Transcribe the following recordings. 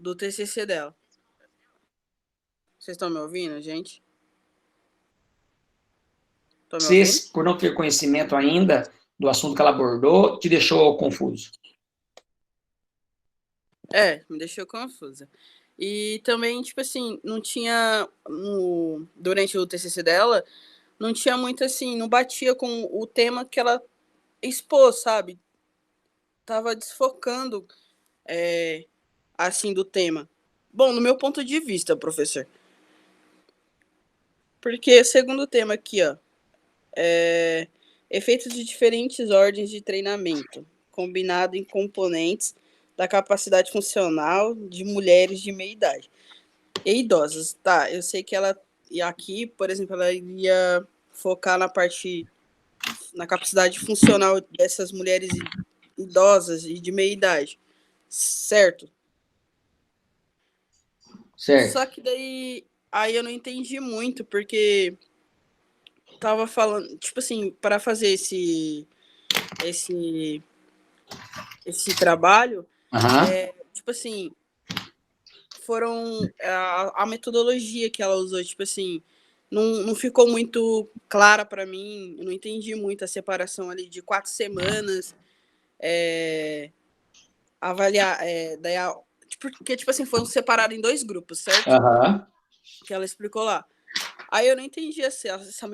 do TCC dela. Vocês estão me ouvindo, gente? Estão me ouvindo? Vocês, por não ter conhecimento ainda do assunto que ela abordou, te deixou confuso? Me deixou confusa. E também, tipo assim, não tinha, durante o TCC dela, não tinha muito assim, não batia com o tema que ela expôs, sabe? Tava desfocando, assim, do tema. Bom, no meu ponto de vista, professor. Porque, segundo o tema aqui, ó, efeitos de diferentes ordens de treinamento, combinado em componentes da capacidade funcional de mulheres de meia idade e idosas. Tá, eu sei que ela, e aqui, por exemplo, ela iria focar na capacidade funcional dessas mulheres idosas e de meia idade, certo? Certo. Só que daí, aí eu não entendi muito, porque tava falando, tipo assim, para fazer esse trabalho, Aham. tipo assim, foram a metodologia que ela usou, tipo assim, não ficou muito clara para mim, eu não entendi muito a separação ali de 4 semanas, avaliar, daí porque, tipo assim, foram separados em 2 grupos, certo? Aham. Que ela explicou lá. Aí eu não entendi essa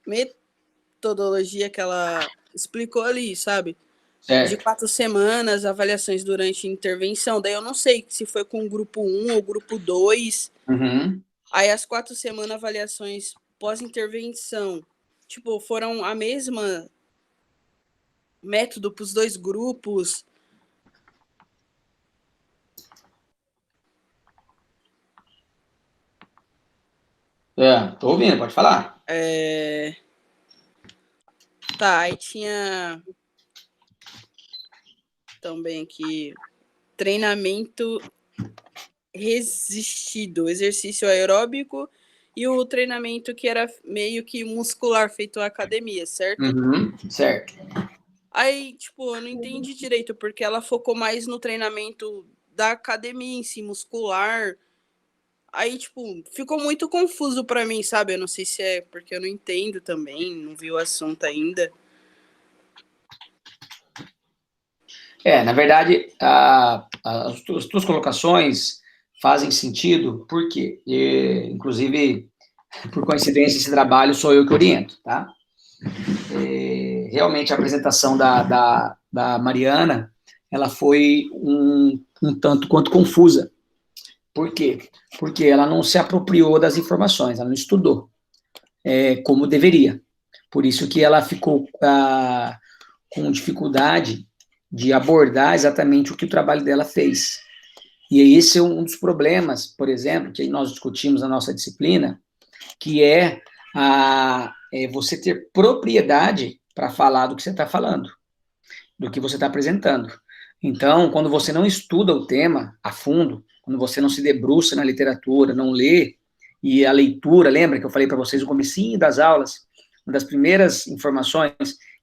metodologia que ela explicou ali, sabe? De Certo. 4 semanas, avaliações durante intervenção. Daí eu não sei se foi com o grupo 1 ou grupo 2. Uhum. Aí as 4 semanas, avaliações pós-intervenção, tipo, foram a mesma método para os 2 grupos. Tô ouvindo, pode falar. Tá, aí tinha também aqui treinamento resistido, exercício aeróbico e o treinamento que era meio que muscular, feito à academia, certo? Uhum. Certo. Aí, tipo, eu não entendi direito, porque ela focou mais no treinamento da academia em si, muscular. Aí, tipo, ficou muito confuso pra mim, sabe? Eu não sei se é porque eu não entendo também, não vi o assunto ainda. Na verdade, as tuas colocações fazem sentido, porque, inclusive, por coincidência, esse trabalho sou eu que oriento, tá? Realmente, a apresentação da Mariana, ela foi um tanto quanto confusa. Por quê? Porque ela não se apropriou das informações, ela não estudou como deveria. Por isso que ela ficou com dificuldade de abordar exatamente o que o trabalho dela fez. E esse é um dos problemas, por exemplo, que nós discutimos na nossa disciplina, que é você ter propriedade para falar do que você está falando, do que você está apresentando. Então, quando você não estuda o tema a fundo, quando você não se debruça na literatura, não lê, e a leitura, lembra que eu falei para vocês no comecinho das aulas, uma das primeiras informações,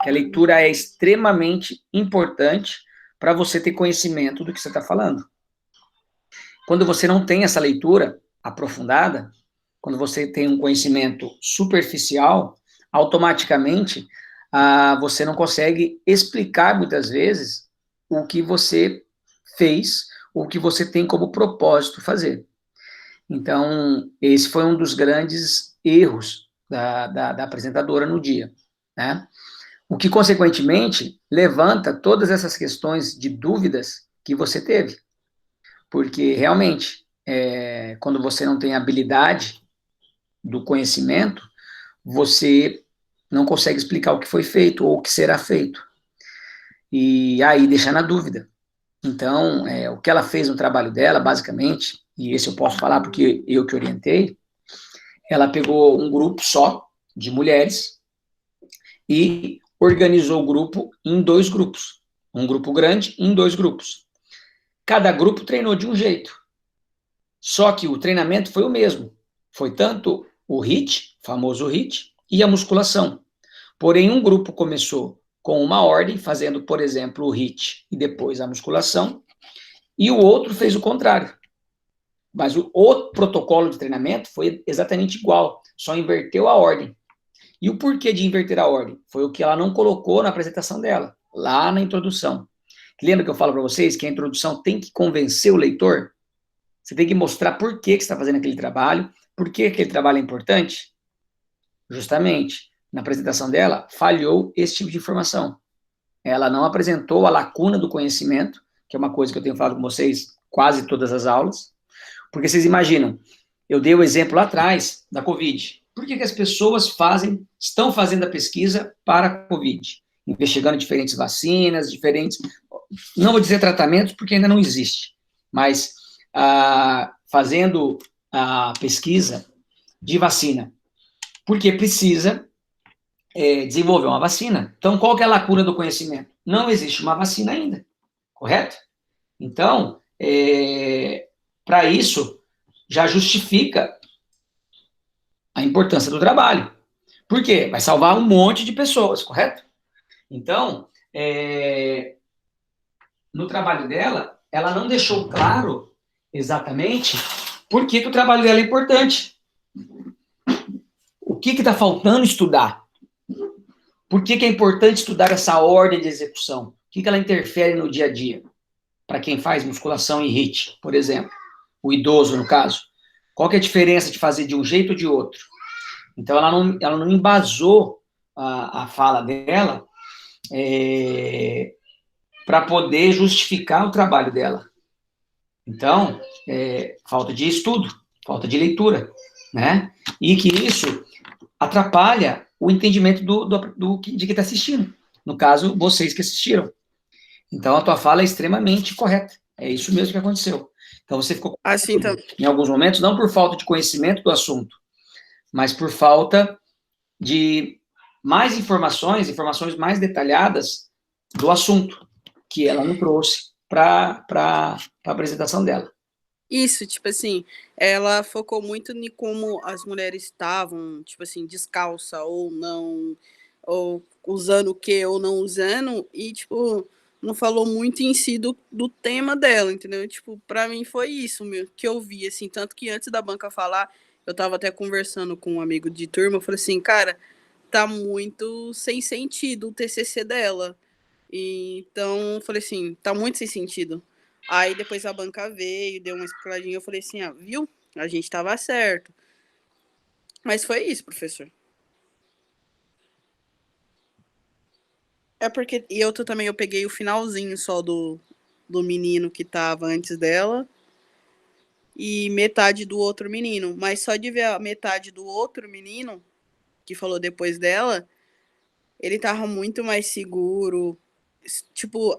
que a leitura é extremamente importante para você ter conhecimento do que você está falando. Quando você não tem essa leitura aprofundada, quando você tem um conhecimento superficial, automaticamente você não consegue explicar muitas vezes o que você fez, ou o que você tem como propósito fazer. Então, esse foi um dos grandes erros da apresentadora no dia, né? O que, consequentemente, levanta todas essas questões de dúvidas que você teve. Porque, realmente, quando você não tem habilidade do conhecimento, você não consegue explicar o que foi feito ou o que será feito. E aí deixa na dúvida. Então, o que ela fez no trabalho dela, basicamente, e esse eu posso falar porque eu que orientei, ela pegou um grupo só de mulheres e organizou o grupo em 2 grupos. Um grupo grande em 2 grupos. Cada grupo treinou de um jeito. Só que o treinamento foi o mesmo. Foi tanto o HIIT, famoso HIIT, e a musculação. Porém, um grupo começou com uma ordem, fazendo, por exemplo, o HIIT e depois a musculação, e o outro fez o contrário. Mas o protocolo de treinamento foi exatamente igual, só inverteu a ordem. E o porquê de inverter a ordem? Foi o que ela não colocou na apresentação dela, lá na introdução. Lembra que eu falo para vocês que a introdução tem que convencer o leitor? Você tem que mostrar por que você está fazendo aquele trabalho, por que aquele trabalho é importante. Justamente, na apresentação dela, falhou esse tipo de informação. Ela não apresentou a lacuna do conhecimento, que é uma coisa que eu tenho falado com vocês quase todas as aulas, porque vocês imaginam, eu dei o exemplo lá atrás da Covid. Por que as pessoas estão fazendo a pesquisa para a Covid? Investigando diferentes vacinas, não vou dizer tratamentos, porque ainda não existe, mas fazendo a pesquisa de vacina, porque precisa desenvolver uma vacina. Então, qual que é a lacuna do conhecimento? Não existe uma vacina ainda, correto? Então, para isso, já justifica a importância do trabalho. Por quê? Vai salvar um monte de pessoas, correto? Então, no trabalho dela, ela não deixou claro exatamente por que o trabalho dela é importante. O que está faltando estudar? Por que é importante estudar essa ordem de execução? O que ela interfere no dia a dia? Para quem faz musculação e HIIT, por exemplo. O idoso, no caso. Qual que é a diferença de fazer de um jeito ou de outro? Então, ela não embasou a fala dela para poder justificar o trabalho dela. Então, falta de estudo, falta de leitura, né? E que isso atrapalha o entendimento de quem está assistindo. No caso, vocês que assistiram. Então, a tua fala é extremamente correta. É isso mesmo que aconteceu. Então, você ficou assim, então... em alguns momentos, não por falta de conhecimento do assunto, mas por falta de mais informações mais detalhadas do assunto, que ela não trouxe para a apresentação dela. Isso, tipo assim, ela focou muito em como as mulheres estavam, tipo assim, descalça ou não, ou usando o que ou não usando, e, tipo, não falou muito em si do tema dela, entendeu? Tipo, pra mim foi isso meu, que eu vi, assim, tanto que antes da banca falar, eu tava até conversando com um amigo de turma, eu falei assim, cara, tá muito sem sentido o TCC dela. E, então, eu falei assim, tá muito sem sentido. Aí depois a banca veio, deu uma explicadinha, eu falei assim, viu? A gente tava certo. Mas foi isso, professor. É porque, e eu também, eu peguei o finalzinho só do menino que tava antes dela e metade do outro menino. Mas só de ver a metade do outro menino, que falou depois dela, ele tava muito mais seguro. Tipo,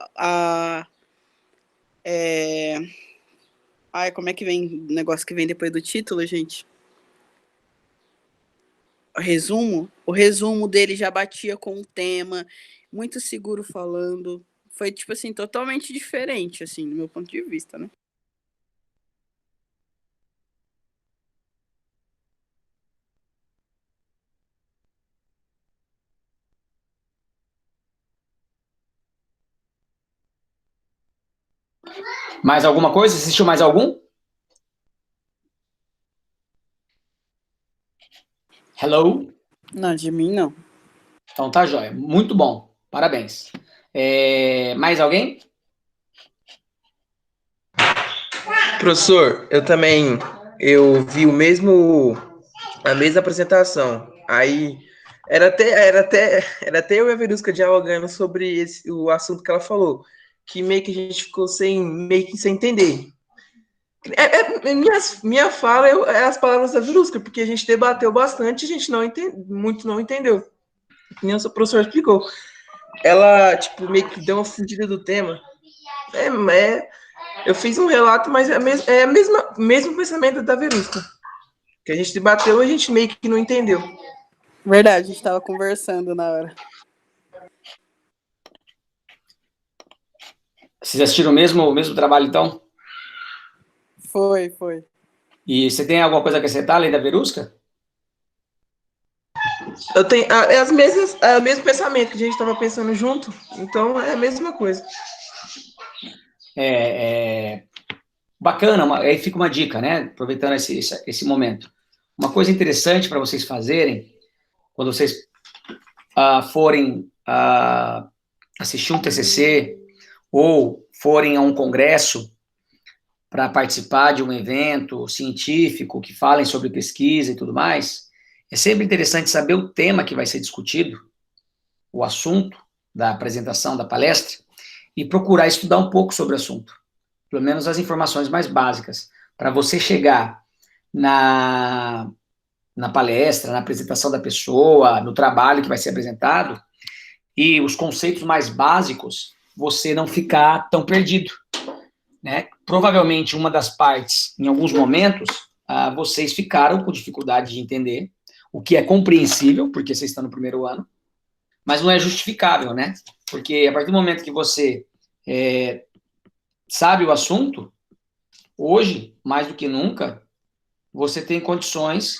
Ai, como é que vem o negócio que vem depois do título, gente? O resumo dele já batia com o tema, muito seguro falando. Foi, tipo assim, totalmente diferente, assim, do meu ponto de vista, né? Mais alguma coisa? Assistiu mais algum? Hello? Não, de mim não. Então tá jóia. Muito bom. Parabéns. Mais alguém? Professor, eu vi a mesma apresentação. Aí era até eu e a Verusca dialogando sobre o assunto que ela falou, que meio que a gente ficou meio que sem entender. Minha fala é as palavras da Verusca, porque a gente debateu bastante e a gente muito não entendeu. Nem o professor explicou. Ela, tipo, meio que deu uma fugida do tema. Eu fiz um relato, mas é o mesmo pensamento da Verusca. Que a gente debateu e a gente meio que não entendeu. Verdade, a gente tava conversando na hora. Vocês assistiram o mesmo trabalho, então? Foi. E você tem alguma coisa a acrescentar além da Verusca? Eu tenho o mesmo pensamento que a gente estava pensando junto, então é a mesma coisa. bacana, aí fica uma dica, né? Aproveitando esse momento. Uma coisa interessante para vocês fazerem, quando vocês forem assistir um TCC ou forem a um congresso para participar de um evento científico que falem sobre pesquisa e tudo mais, é sempre interessante saber o tema que vai ser discutido, o assunto da apresentação, da palestra, e procurar estudar um pouco sobre o assunto, pelo menos as informações mais básicas, para você chegar na palestra, na apresentação da pessoa, no trabalho que vai ser apresentado, e os conceitos mais básicos, você não ficar tão perdido, né? Provavelmente uma das partes, em alguns momentos, vocês ficaram com dificuldade de entender, o que é compreensível, porque vocês estão no primeiro ano, mas não é justificável, né? Porque a partir do momento que você sabe o assunto, hoje, mais do que nunca, você tem condições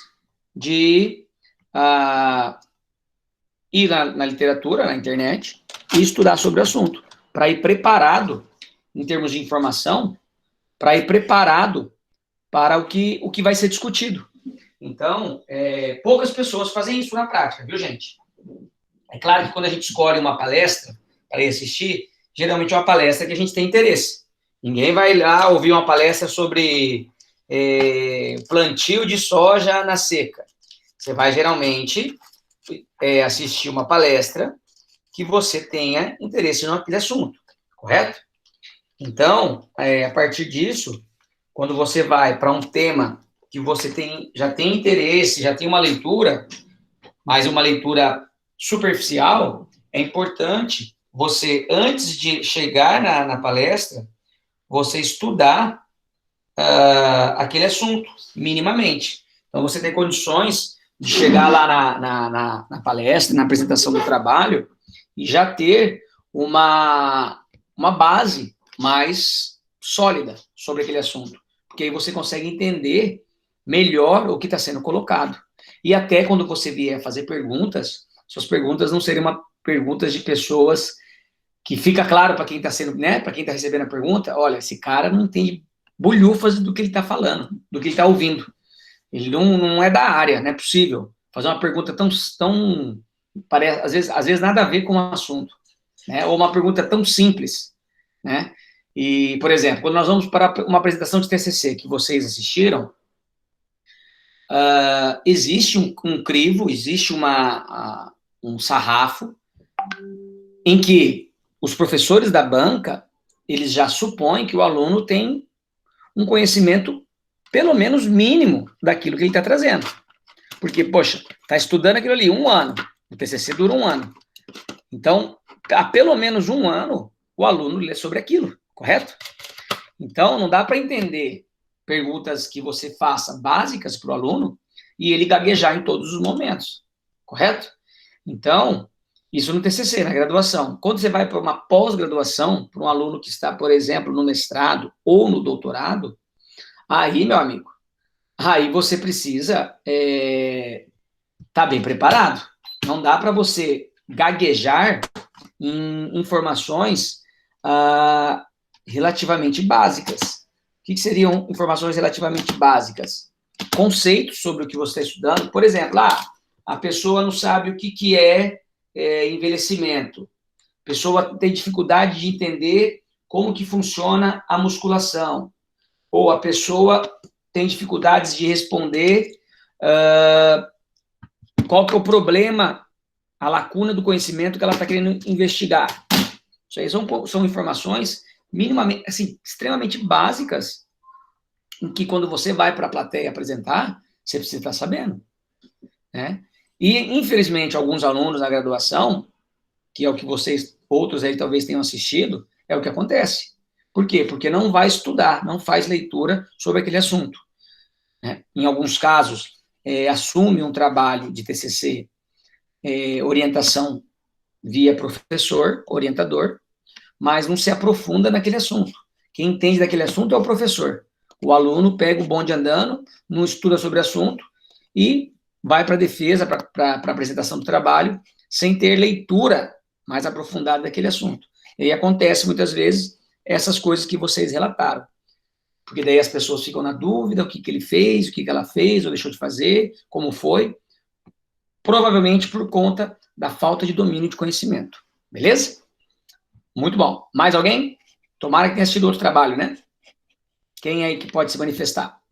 de ir na literatura, na internet, e estudar sobre o assunto, para ir preparado, em termos de informação, para ir preparado para o que vai ser discutido. Então, poucas pessoas fazem isso na prática, viu, gente? É claro que quando a gente escolhe uma palestra para ir assistir, geralmente é uma palestra que a gente tem interesse. Ninguém vai lá ouvir uma palestra sobre plantio de soja na seca. Você vai, geralmente, assistir uma palestra que você tenha interesse naquele assunto, correto? Então, a partir disso, quando você vai para um tema que você já tem interesse, já tem uma leitura, mas uma leitura superficial, é importante você, antes de chegar na palestra, você estudar aquele assunto, minimamente. Então, você tem condições de chegar lá na palestra, na apresentação do trabalho, e já ter uma base mais sólida sobre aquele assunto. Porque aí você consegue entender melhor o que está sendo colocado. E até quando você vier fazer perguntas, suas perguntas não serem perguntas de pessoas que fica claro para quem está sendo, né, para quem está recebendo a pergunta, olha, esse cara não entende bolhufas do que ele está falando, do que ele está ouvindo. Ele não é da área, não é possível fazer uma pergunta tão parece, às vezes nada a ver com o assunto, né? Ou uma pergunta tão simples, né? E, por exemplo, quando nós vamos para uma apresentação de TCC que vocês assistiram, existe um crivo, existe um sarrafo em que os professores da banca, eles já supõem que o aluno tem um conhecimento, pelo menos mínimo, daquilo que ele está trazendo. Porque, poxa, está estudando aquilo ali 1 ano, o TCC dura 1 ano. Então, há pelo menos 1 ano, o aluno lê sobre aquilo, correto? Então, não dá para entender perguntas que você faça básicas para o aluno e ele gaguejar em todos os momentos, correto? Então, isso no TCC, na graduação. Quando você vai para uma pós-graduação, para um aluno que está, por exemplo, no mestrado ou no doutorado, aí, meu amigo, aí você precisa estar bem preparado. Não dá para você gaguejar em informações relativamente básicas. O que seriam informações relativamente básicas? Conceitos sobre o que você está estudando. Por exemplo, a pessoa não sabe o que é envelhecimento. A pessoa tem dificuldade de entender como que funciona a musculação. Ou a pessoa tem dificuldades de responder qual que é o problema, a lacuna do conhecimento que ela está querendo investigar. Isso aí são informações minimamente, assim, extremamente básicas, em que quando você vai para a plateia apresentar, você precisa estar sabendo, né? E, infelizmente, alguns alunos na graduação, que é o que vocês, outros aí talvez tenham assistido, é o que acontece. Por quê? Porque não vai estudar, não faz leitura sobre aquele assunto, né? Em alguns casos, assume um trabalho de TCC, orientação via professor, orientador, mas não se aprofunda naquele assunto. Quem entende daquele assunto é o professor. O aluno pega o bonde andando, não estuda sobre o assunto e vai para a defesa, para a apresentação do trabalho, sem ter leitura mais aprofundada daquele assunto. E aí acontece, muitas vezes, essas coisas que vocês relataram. porque daí as pessoas ficam na dúvida, o que ele fez, o que ela fez, ou deixou de fazer, como foi, provavelmente por conta da falta de domínio de conhecimento, beleza? Muito bom. Mais alguém? Tomara que tenha assistido outro trabalho, né? Quem aí que pode se manifestar?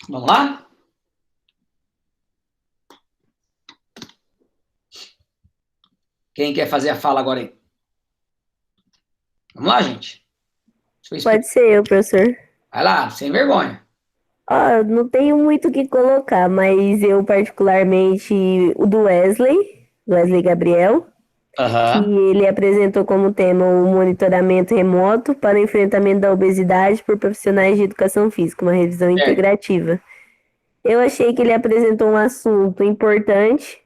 Vamos lá? Quem quer fazer a fala agora aí? Vamos lá, gente. Pode ser eu, professor. Vai lá, sem vergonha. Ó, eu não tenho muito o que colocar, mas eu particularmente o do Wesley Gabriel, que ele apresentou como tema o monitoramento remoto para o enfrentamento da obesidade por profissionais de educação física, uma revisão integrativa. Eu achei que ele apresentou um assunto importante.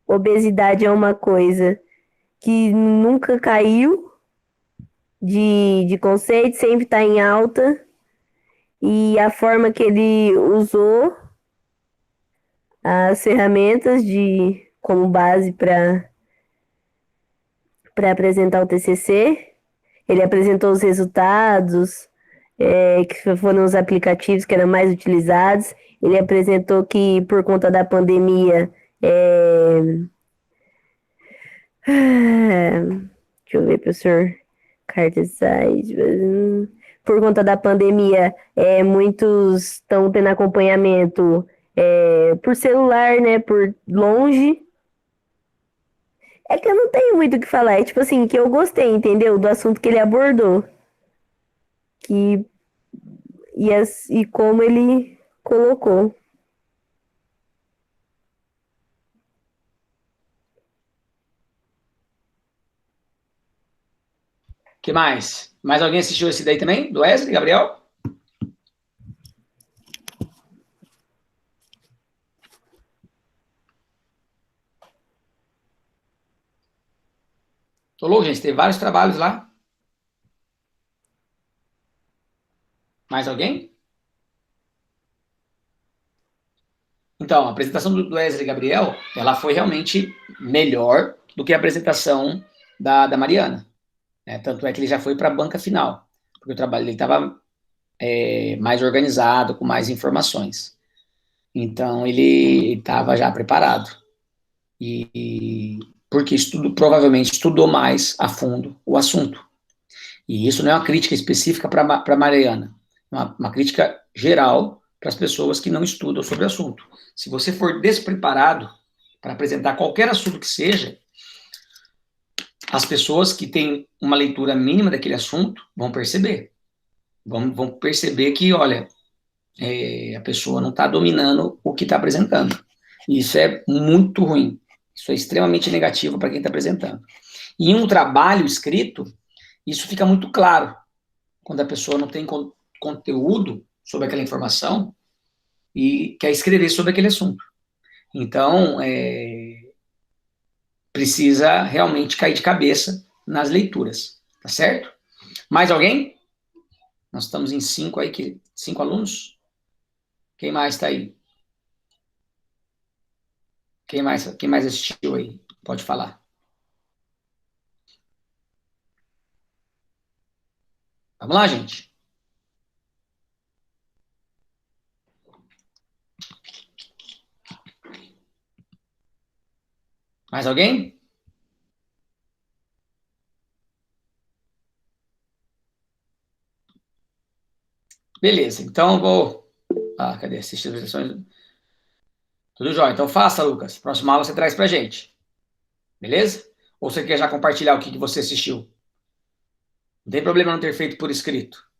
Obesidade é uma coisa que nunca caiu de conceito, sempre está em alta. E a forma que ele usou as ferramentas como base para apresentar o TCC, ele apresentou os resultados, que foram os aplicativos que eram mais utilizados. Ele apresentou que por conta da pandemia, deixa eu ver, professor, por conta da pandemia, muitos estão tendo acompanhamento por celular, né, por longe. É que eu não tenho muito o que falar, é tipo assim, que eu gostei, entendeu? Do assunto que ele abordou. E como ele colocou. Que mais? Mais alguém assistiu esse daí também? Do Wesley, Gabriel? Tô louco, gente. Tem vários trabalhos lá. Mais alguém? Então, a apresentação do Wesley Gabriel, ela foi realmente melhor do que a apresentação da Mariana. Né? Tanto é que ele já foi para a banca final, porque o trabalho dele estava mais organizado, com mais informações. Então, ele estava já preparado. Porque provavelmente estudou mais a fundo o assunto. E isso não é uma crítica específica para a Mariana, é uma crítica geral para as pessoas que não estudam sobre o assunto. Se você for despreparado para apresentar qualquer assunto que seja, as pessoas que têm uma leitura mínima daquele assunto vão perceber. Vão perceber que, olha, a pessoa não está dominando o que está apresentando. E isso é muito ruim. Isso é extremamente negativo para quem está apresentando. E em um trabalho escrito, isso fica muito claro. Quando a pessoa não tem conteúdo sobre aquela informação e quer escrever sobre aquele assunto. Então, precisa realmente cair de cabeça nas leituras. Tá certo? Mais alguém? Nós estamos em 5 aí, 5 alunos? Quem mais está aí? Quem mais assistiu aí? Pode falar. Vamos lá, gente. Mais alguém? Beleza, então eu vou... cadê? Assistir as apresentações. Tudo jóia. Então faça, Lucas. Próxima aula você traz pra gente. Beleza? Ou você quer já compartilhar o que você assistiu? Não tem problema não ter feito por escrito.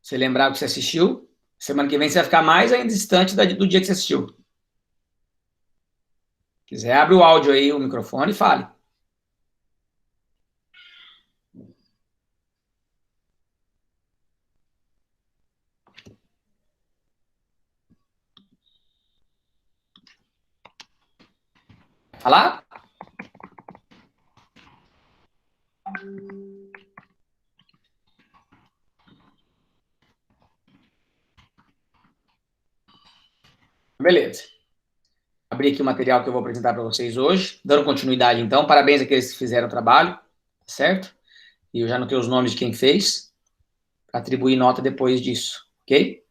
Você lembrar o que você assistiu, semana que vem você vai ficar mais ainda distante do dia que você assistiu. Se quiser, abre o áudio aí, o microfone e fale. Falar? Beleza. Abri aqui o material que eu vou apresentar para vocês hoje. Dando continuidade, então. Parabéns àqueles que fizeram o trabalho, certo? E eu já anotei os nomes de quem fez. atribuir nota depois disso, ok?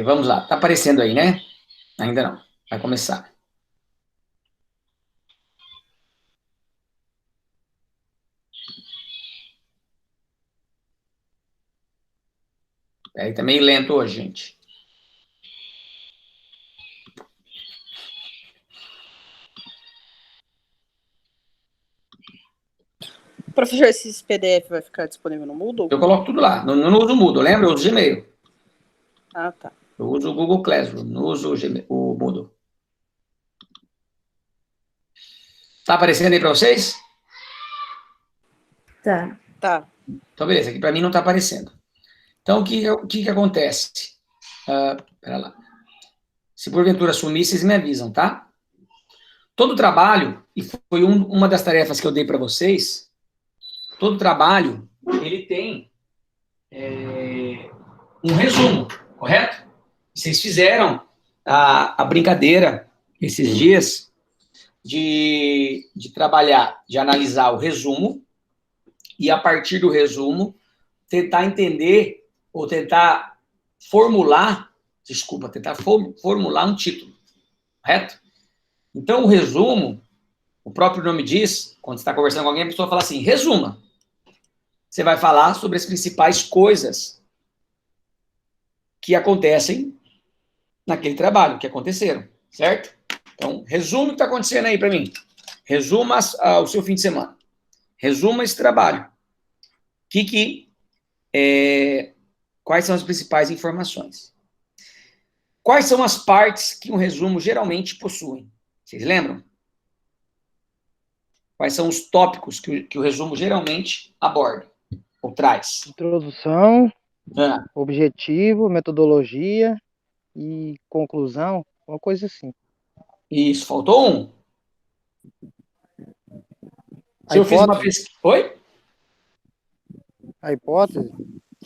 Vamos lá, tá aparecendo aí, né? Ainda não, vai começar. Aí tá meio lento hoje, gente. Professor, esse PDF vai ficar disponível no Moodle? Eu coloco tudo lá. Não uso o Moodle, lembra? Eu uso o Gmail. Ah, tá. Eu uso o Google Classroom, não uso o Moodle. Tá aparecendo aí para vocês? Tá. Tá. Então, beleza. Aqui para mim não tá aparecendo. Então, o que acontece? Pera lá. Se porventura sumir, vocês me avisam, tá? Todo trabalho, e foi uma das tarefas que eu dei para vocês, todo trabalho, ele tem um resumo, correto? Vocês fizeram a brincadeira esses dias de trabalhar, de analisar o resumo e, a partir do resumo, tentar entender ou tentar formular um título, correto? Então, o resumo, o próprio nome diz, quando você está conversando com alguém, a pessoa fala assim, resuma. Você vai falar sobre as principais coisas que acontecem naquele trabalho, que aconteceram, certo? Então, resuma o que está acontecendo aí para mim. Resuma o seu fim de semana. Resuma esse trabalho. Quais são as principais informações? Quais são as partes que um resumo geralmente possui? Vocês lembram? Quais são os tópicos que o resumo geralmente aborda ou traz? Introdução, objetivo, metodologia e conclusão, uma coisa assim. Isso, faltou um. Se eu fiz uma pesquisa... Oi? A hipótese?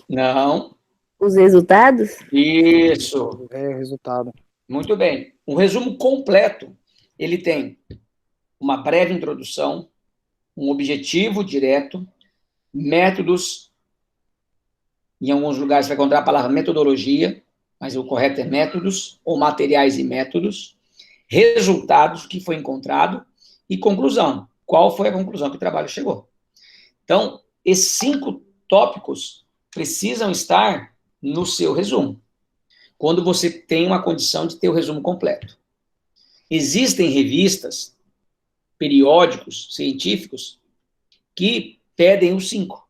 Não. Os resultados? Isso. É o resultado. Muito bem. Um resumo completo, ele tem uma breve introdução, um objetivo direto, métodos, em alguns lugares você vai encontrar a palavra metodologia, mas o correto é métodos, ou materiais e métodos, resultados, o que foi encontrado, e conclusão. Qual foi a conclusão que o trabalho chegou? Então, esses 5 tópicos precisam estar no seu resumo, quando você tem uma condição de ter o resumo completo. Existem revistas, periódicos científicos que pedem os 5.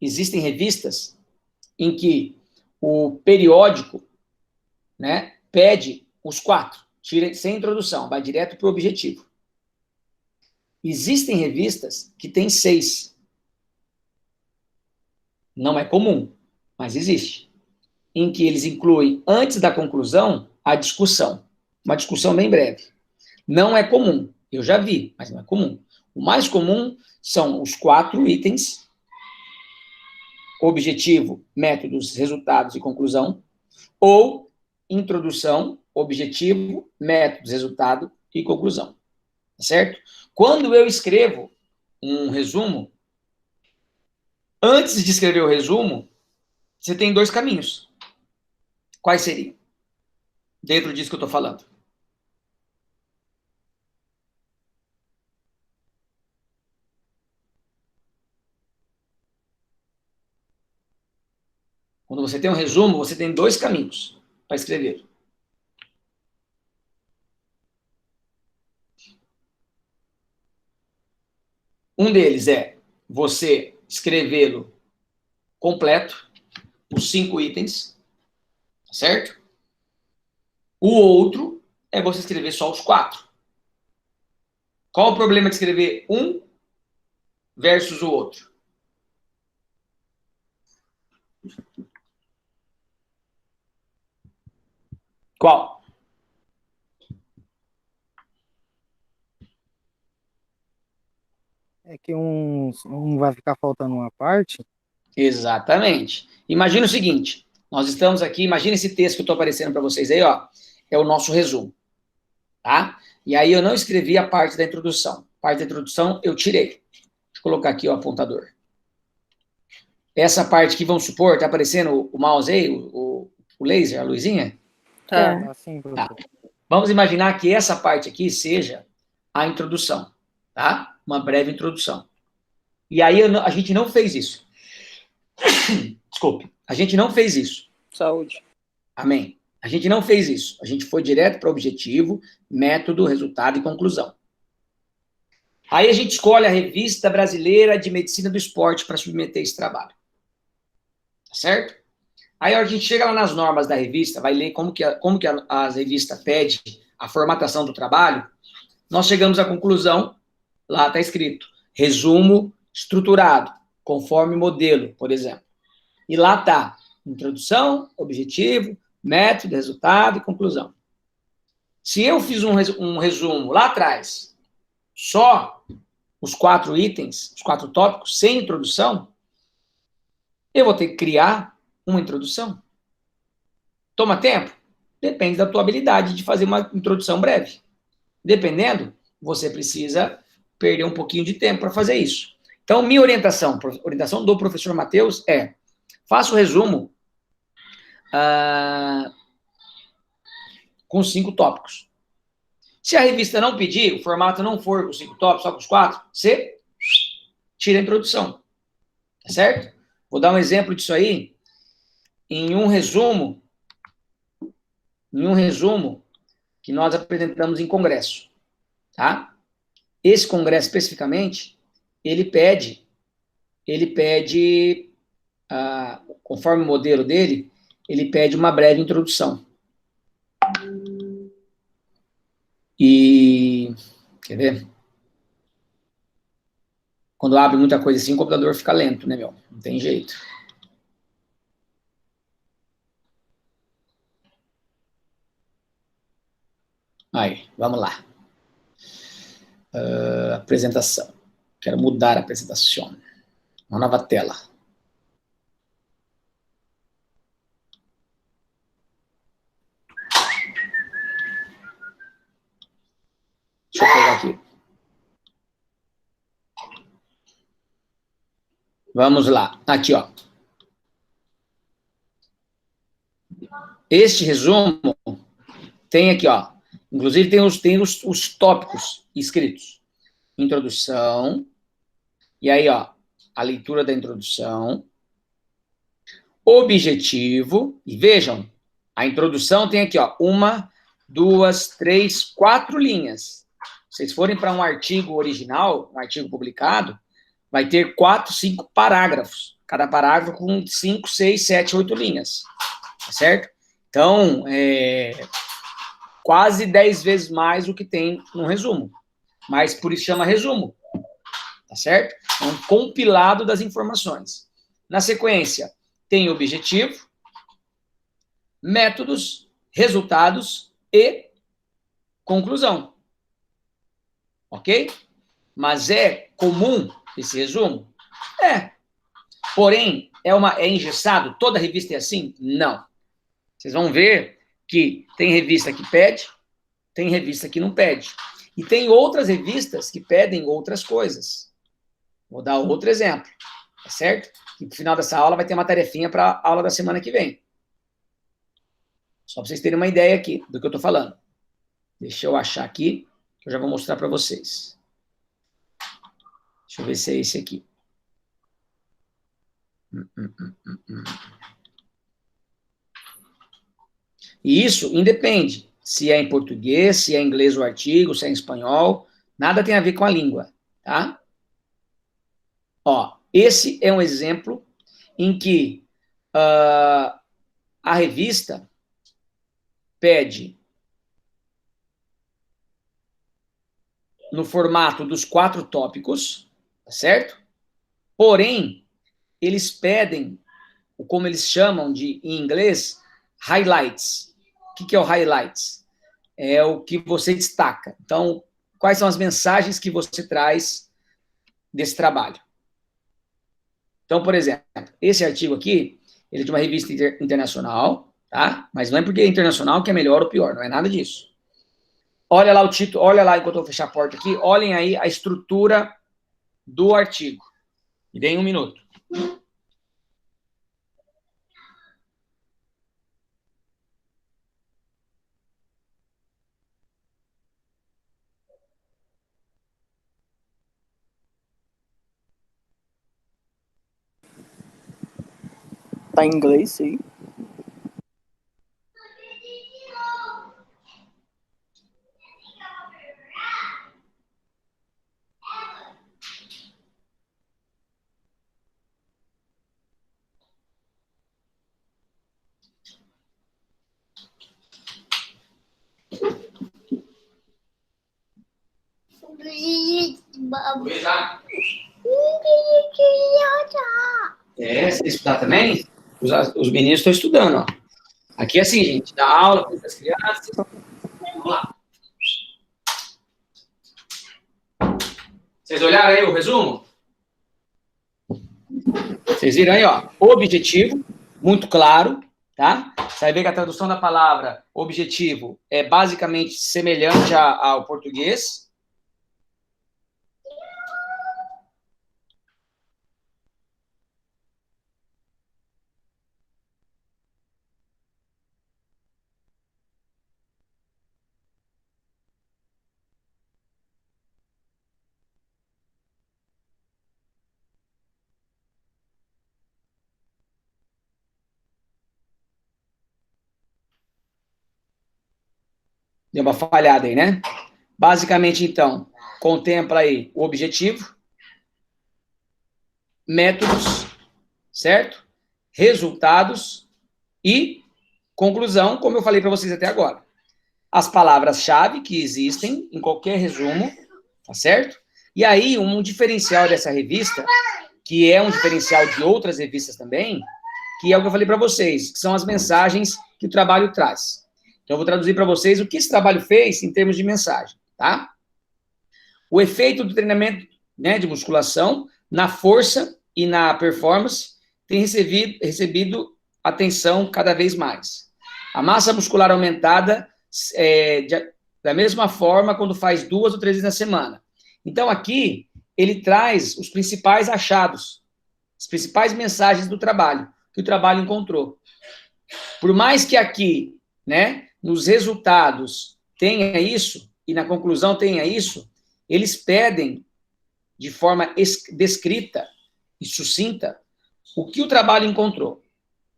Existem revistas em que o periódico, né, pede os 4, tira sem introdução, vai direto para o objetivo. Existem revistas que têm 6. Não é comum, mas existe. Em que eles incluem, antes da conclusão, a discussão. Uma discussão bem breve. Não é comum. Eu já vi, mas não é comum. O mais comum são os 4 itens: objetivo, métodos, resultados e conclusão, ou introdução, objetivo, métodos, resultado e conclusão. Certo? Quando eu escrevo um resumo, antes de escrever o resumo, você tem 2 caminhos. Quais seriam? Dentro disso que eu estou falando. Quando você tem um resumo, você tem 2 caminhos para escrever. Um deles é você escrevê-lo completo, os 5 itens, certo? O outro é você escrever só os 4. Qual o problema de escrever um versus o outro? Qual? É que um vai ficar faltando uma parte. Exatamente. Imagina o seguinte, nós estamos aqui, imagina esse texto que eu estou aparecendo para vocês aí, ó, é o nosso resumo, tá? E aí eu não escrevi a parte da introdução. A parte da introdução eu tirei. eu colocar aqui o apontador. Essa parte aqui, vamos supor, tá aparecendo o mouse aí, o laser, a luzinha? Tá. Assim, Tá. professor. Vamos imaginar que essa parte aqui seja a introdução, tá? Uma breve introdução. E aí a gente não fez isso. Desculpe. A gente não fez isso. Saúde. Amém. A gente não fez isso. A gente foi direto para o objetivo, método, resultado e conclusão. Aí a gente escolhe a Revista Brasileira de Medicina do Esporte para submeter esse trabalho. Tá certo? Aí a gente chega lá nas normas da revista, vai ler como que a revista pede a formatação do trabalho. Nós chegamos à conclusão, lá está escrito, resumo estruturado, conforme modelo, por exemplo. E lá está, introdução, objetivo, método, resultado e conclusão. Se eu fiz um resumo lá atrás, só os 4 itens, os 4 tópicos, sem introdução, eu vou ter que criar uma introdução. Toma tempo? Depende da tua habilidade de fazer uma introdução breve. Dependendo, você precisa perder um pouquinho de tempo para fazer isso. Então, minha orientação do professor Matheus é, faça o resumo com 5 tópicos. Se a revista não pedir, o formato não for com 5 tópicos, só com os 4, você tira a introdução. Tá certo? Vou dar um exemplo disso aí em um resumo que nós apresentamos em congresso, tá? Esse congresso especificamente, ele pede, conforme o modelo dele, ele pede uma breve introdução. E, quer ver? Quando abre muita coisa assim, o computador fica lento, né, meu? Não tem jeito. Aí, vamos lá. Apresentação. Quero mudar a apresentação. Uma nova tela. Deixa eu pegar aqui. Vamos lá. Aqui, ó. Este resumo tem aqui, ó. Inclusive tem os tópicos escritos. Introdução. E aí, ó, a leitura da introdução. Objetivo. E vejam, a introdução tem aqui, ó, 1, 2, 3, 4 linhas. Se vocês forem para um artigo original, um artigo publicado, vai ter 4, 5 parágrafos. Cada parágrafo com 5, 6, 7, 8 linhas. Tá certo? Então, quase 10 vezes mais o que tem no resumo. Mas por isso chama resumo. Tá certo? É um compilado das informações. Na sequência, tem objetivo, métodos, resultados e conclusão. Ok? Mas é comum esse resumo? É. Porém, é engessado? Toda revista é assim? Não. Vocês vão ver que tem revista que pede, tem revista que não pede. E tem outras revistas que pedem outras coisas. Vou dar outro exemplo, tá certo? E no final dessa aula vai ter uma tarefinha para a aula da semana que vem. Só para vocês terem uma ideia aqui do que eu estou falando. Deixa eu achar aqui, que eu já vou mostrar para vocês. Deixa eu ver se é esse aqui. E isso independe se é em português, se é em inglês o artigo, se é em espanhol, nada tem a ver com a língua, tá? Ó, esse é um exemplo em que a revista pede no formato dos 4 tópicos, tá certo? Porém, eles pedem, como eles chamam em inglês, highlights. O que é o highlights? É o que você destaca. Então, quais são as mensagens que você traz desse trabalho? Então, por exemplo, esse artigo aqui, ele é de uma revista internacional, tá? Mas não é porque é internacional que é melhor ou pior, não é nada disso. Olha lá o título, olha lá enquanto eu vou fechar a porta aqui, olhem aí a estrutura do artigo. E deem 1 minuto. Tá em inglês, sim. Você estudar também? Os meninos estão estudando, ó. Aqui é assim, gente, dá aula para as crianças. Vamos lá. Vocês olharam aí o resumo? Vocês viram aí, ó, objetivo, muito claro, tá? Você vai ver que a tradução da palavra objetivo é basicamente semelhante ao português. Deu uma falhada aí, né? Basicamente, então, contempla aí o objetivo, métodos, certo? Resultados e conclusão, como eu falei para vocês até agora. As palavras-chave que existem em qualquer resumo, tá certo? E aí, um diferencial dessa revista, que é um diferencial de outras revistas também, que é o que eu falei para vocês, que são as mensagens que o trabalho traz. Então, eu vou traduzir para vocês o que esse trabalho fez em termos de mensagem, tá? O efeito do treinamento, né, de musculação na força e na performance tem recebido atenção cada vez mais. A massa muscular aumentada da mesma forma quando faz 2 ou 3 vezes na semana. Então, aqui, ele traz os principais achados, as principais mensagens do trabalho, que o trabalho encontrou. Por mais que aqui, né, nos resultados tenha isso, e na conclusão tenha isso, eles pedem, de forma descrita e sucinta, o que o trabalho encontrou,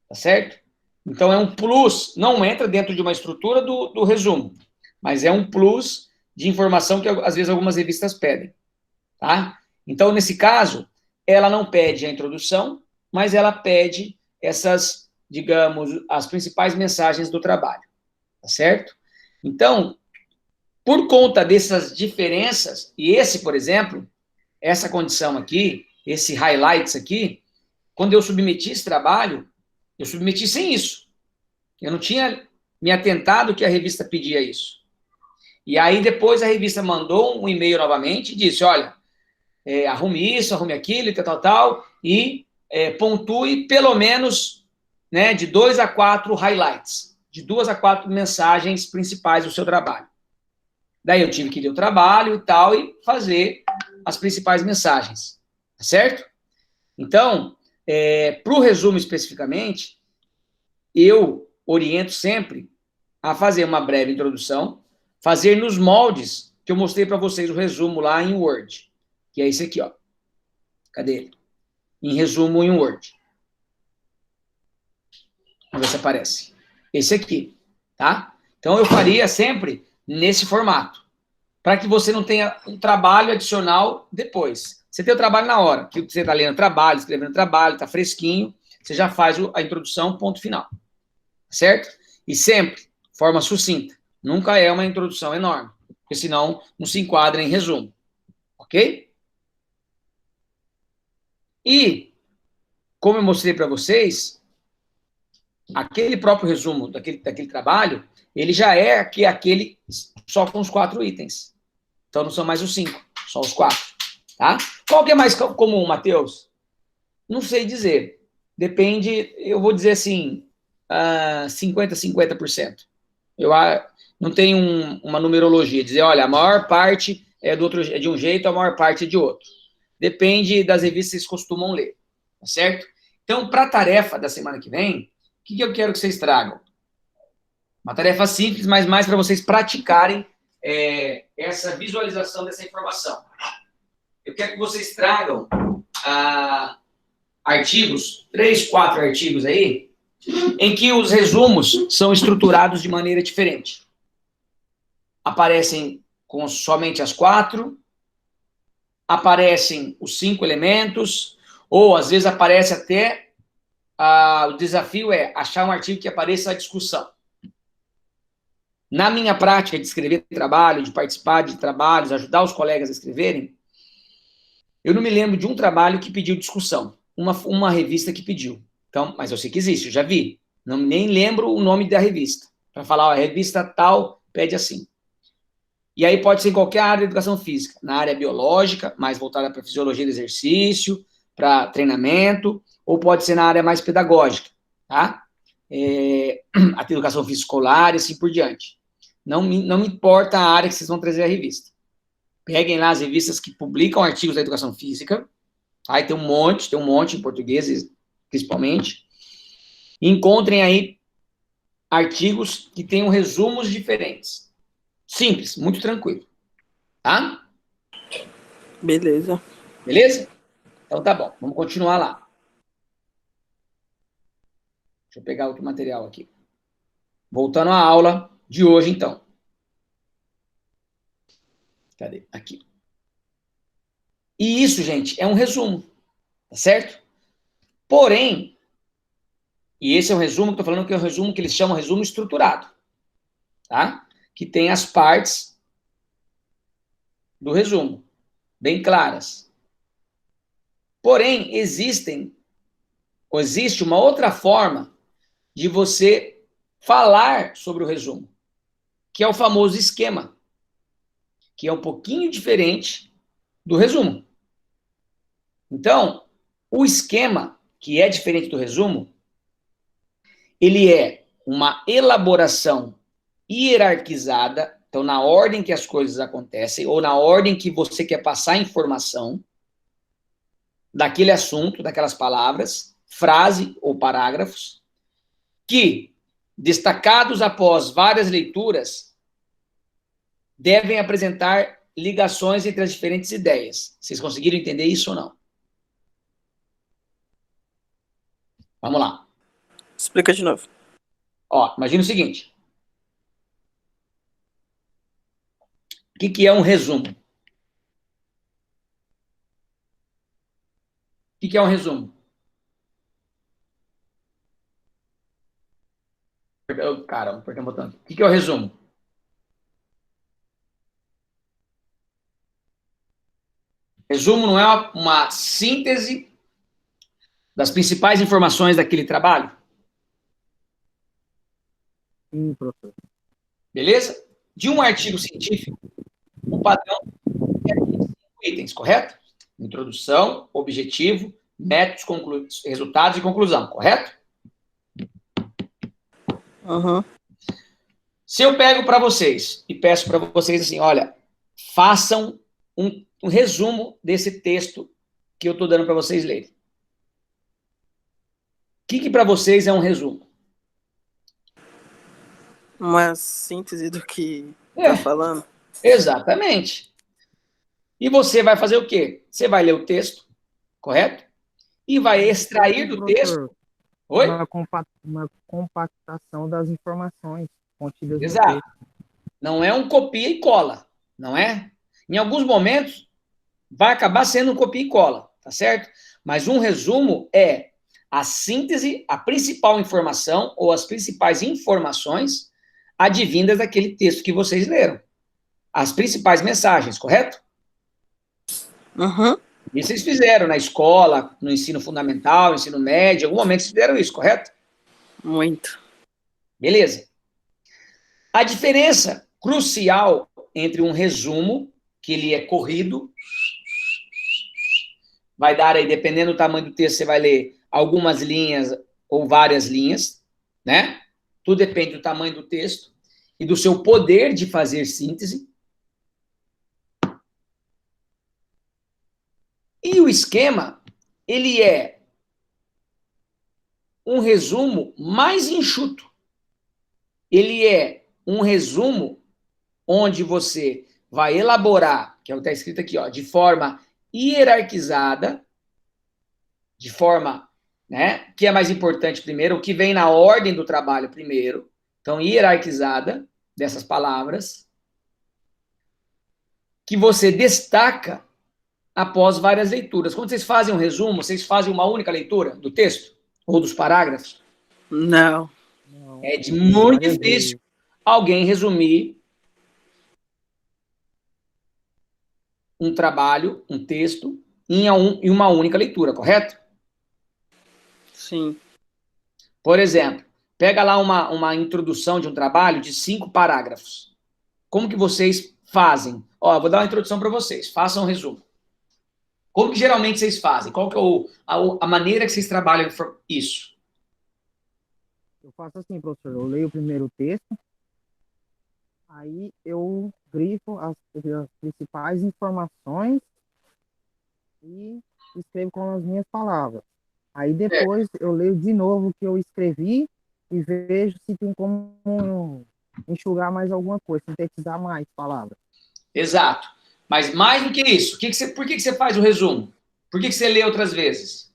tá certo? Então, é um plus, não entra dentro de uma estrutura do resumo, mas é um plus de informação que, às vezes, algumas revistas pedem, tá? Então, nesse caso, ela não pede a introdução, mas ela pede essas, digamos, as principais mensagens do trabalho, tá certo? Então, por conta dessas diferenças, e esse, por exemplo, essa condição aqui, esse highlights aqui, quando eu submeti esse trabalho, eu submeti sem isso. Eu não tinha me atentado que a revista pedia isso. E aí, depois, a revista mandou um e-mail novamente e disse, olha, arrume isso, arrume aquilo, e tal, e pontue pelo menos, né, de 2 a 4 highlights, de 2 a 4 mensagens principais do seu trabalho. Daí eu tive que ler o trabalho e tal, e fazer as principais mensagens, tá certo? Então, para o resumo especificamente, eu oriento sempre a fazer uma breve introdução, fazer nos moldes que eu mostrei para vocês o resumo lá em Word, que é esse aqui, ó. Cadê ele? Em resumo em Word. Vamos ver se aparece. Esse aqui, tá? Então, eu faria sempre nesse formato, para que você não tenha um trabalho adicional depois. Você tem o trabalho na hora, que você está lendo trabalho, escrevendo trabalho, está fresquinho, você já faz a introdução, ponto final. Certo? E sempre, forma sucinta. Nunca é uma introdução enorme, porque senão não se enquadra em resumo. Ok? E, como eu mostrei para vocês, aquele próprio resumo daquele trabalho, ele já é aquele só com os 4 itens. Então, não são mais os 5, só os 4. Tá? Qual que é mais comum, Matheus? Não sei dizer. Depende, eu vou dizer assim, 50%. Eu não tenho uma numerologia, dizer, olha, a maior parte é de um jeito, a maior parte é de outro. Depende das revistas que vocês costumam ler, tá certo? Então, para a tarefa da semana que vem, o que eu quero que vocês tragam? Uma tarefa simples, mas mais para vocês praticarem essa visualização dessa informação. Eu quero que vocês tragam artigos, 3, 4 artigos aí, em que os resumos são estruturados de maneira diferente. Aparecem com somente as 4, aparecem os 5 elementos, ou às vezes aparece até, o desafio é achar um artigo que apareça a discussão. Na minha prática de escrever trabalho, de participar de trabalhos, ajudar os colegas a escreverem, eu não me lembro de um trabalho que pediu discussão. Uma revista que pediu. Então, mas eu sei que existe, eu já vi. Nem lembro o nome da revista. Para falar, a revista tal pede assim. E aí pode ser em qualquer área de educação física. Na área biológica, mais voltada para fisiologia do exercício, para treinamento, ou pode ser na área mais pedagógica, tá? A educação física escolar e assim por diante. Não me importa a área que vocês vão trazer a revista. Peguem lá as revistas que publicam artigos da educação física. Aí tem um monte em português, principalmente. E encontrem aí artigos que tenham resumos diferentes. Simples, muito tranquilo. Tá? Beleza. Beleza? Então tá bom, vamos continuar lá. Deixa eu pegar outro material aqui. Voltando à aula de hoje, então. Cadê? Aqui. E isso, gente, é um resumo, tá certo? Porém, e esse é um resumo que eu tô falando que é um resumo que eles chamam de resumo estruturado, tá? Que tem as partes do resumo, bem claras. Porém, existe uma outra forma de você falar sobre o resumo, que é o famoso esquema, que é um pouquinho diferente do resumo. Então, o esquema, que é diferente do resumo, ele é uma elaboração hierarquizada, então na ordem que as coisas acontecem, ou na ordem que você quer passar a informação daquele assunto, daquelas palavras, frase ou parágrafos, que, destacados após várias leituras, devem apresentar ligações entre as diferentes ideias. Vocês conseguiram entender isso ou não? Vamos lá. Explica de novo. Ó, imagina o seguinte. O que é um resumo? O que é um resumo? Caramba, apertei um botão. O que é o resumo? Resumo não é uma síntese das principais informações daquele trabalho? Sim, professor. Beleza? De um artigo científico, o padrão é 5 itens, correto? Introdução, objetivo, métodos, resultados e conclusão, correto? Uhum. Se eu pego para vocês e peço para vocês assim, olha, façam um resumo desse texto que eu estou dando para vocês lerem. O que para vocês é um resumo? Uma síntese do que tá falando. Exatamente. E você vai fazer o quê? Você vai ler o texto, correto? E vai extrair do texto... Oi? Uma compactação das informações contidas no Exato. texto. Não é um copia e cola, não é? Em alguns momentos, vai acabar sendo um copia e cola, tá certo? Mas um resumo é a síntese, a principal informação ou as principais informações advindas daquele texto que vocês leram. As principais mensagens, correto? Uhum. E vocês fizeram na escola, no ensino fundamental, no ensino médio, em algum momento vocês fizeram isso, correto? Muito. Beleza. A diferença crucial entre um resumo, que ele é corrido, vai dar aí, dependendo do tamanho do texto, você vai ler algumas linhas ou várias linhas, né? Tudo depende do tamanho do texto e do seu poder de fazer síntese. E esquema, ele é um resumo mais enxuto. Ele é um resumo onde você vai elaborar, que é o que está escrito aqui, ó, de forma hierarquizada, de forma, né, que é mais importante primeiro, o que vem na ordem do trabalho primeiro, então hierarquizada dessas palavras, que você destaca após várias leituras. Quando vocês fazem um resumo, vocês fazem uma única leitura do texto ou dos parágrafos? Não. É muito difícil alguém resumir um trabalho, um texto, em uma única leitura, correto? Sim. Por exemplo, pega lá uma introdução de um trabalho de 5 parágrafos. Como que vocês fazem? Ó, vou dar uma introdução para vocês, façam um resumo. Como que geralmente vocês fazem? Qual que é a maneira que vocês trabalham isso? Eu faço assim, professor, eu leio primeiro o texto, aí eu grifo as principais informações e escrevo com as minhas palavras. Aí depois eu leio de novo o que eu escrevi e vejo se tem como enxugar mais alguma coisa, sintetizar mais palavras. Exato. Mas mais do que isso, por que você faz o resumo? Por que você lê outras vezes?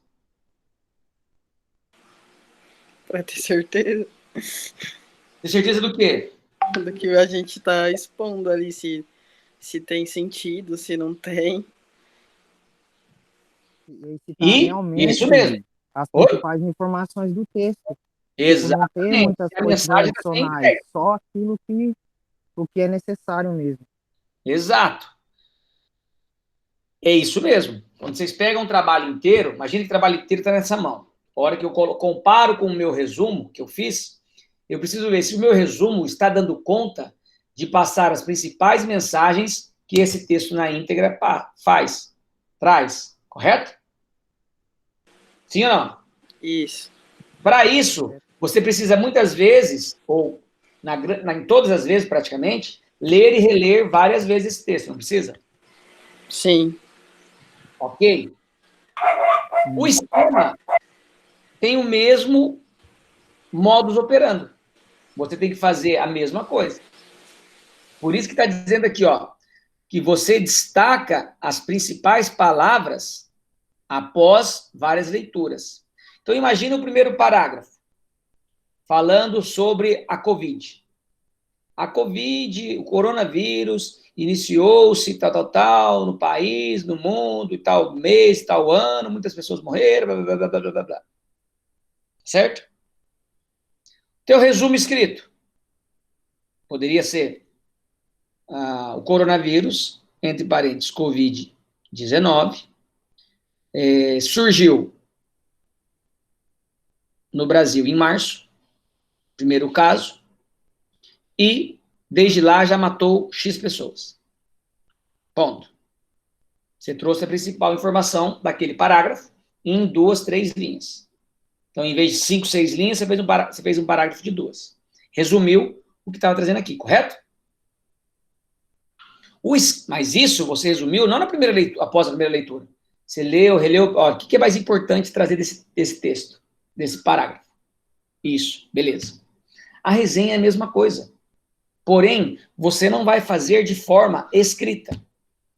Para ter certeza. Tem certeza do quê? Do que a gente está expondo ali, se tem sentido, se não tem. E realmente isso mesmo. As principais informações do texto. Exatamente. Não tem muitas coisas adicionais, só aquilo o que é necessário mesmo. Exato. É isso mesmo. Quando vocês pegam um trabalho inteiro, imagina que o trabalho inteiro está nessa mão. A hora que eu comparo com o meu resumo que eu fiz, eu preciso ver se o meu resumo está dando conta de passar as principais mensagens que esse texto na íntegra traz. Correto? Sim ou não? Isso. Para isso, você precisa muitas vezes, ou em todas as vezes praticamente, ler e reler várias vezes esse texto, não precisa? Sim. Ok? O esquema tem o mesmo modus operandi. Você tem que fazer a mesma coisa. Por isso que está dizendo aqui, ó, que você destaca as principais palavras após várias leituras. Então, imagina o primeiro parágrafo, falando sobre a Covid. A Covid, o coronavírus, iniciou-se tal, no país, no mundo, e tal mês, tal ano, muitas pessoas morreram, blá, blá, blá, blá, blá, blá. Certo? Teu resumo escrito poderia ser o coronavírus, entre parênteses, Covid-19, surgiu no Brasil em março, primeiro caso, e desde lá já matou X pessoas. Ponto. Você trouxe a principal informação daquele parágrafo em 2, 3 linhas. Então, em vez de 5, 6 linhas, você fez um parágrafo de 2. Resumiu o que estava trazendo aqui, correto? Mas isso você resumiu não na primeira leitura, após a primeira leitura. Você leu, releu, ó, o que é mais importante trazer desse texto, desse parágrafo? Isso, beleza. A resenha é a mesma coisa. Porém, você não vai fazer de forma escrita.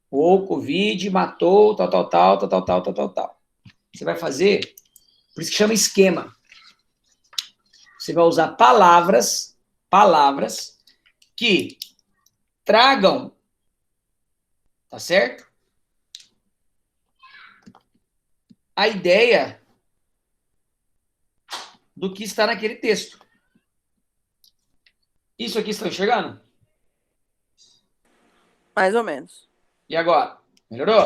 O Covid matou, tal. Você vai fazer, por isso que chama esquema. Você vai usar palavras que tragam, tá certo? A ideia do que está naquele texto. Isso aqui estão enxergando? Mais ou menos. E agora? Melhorou?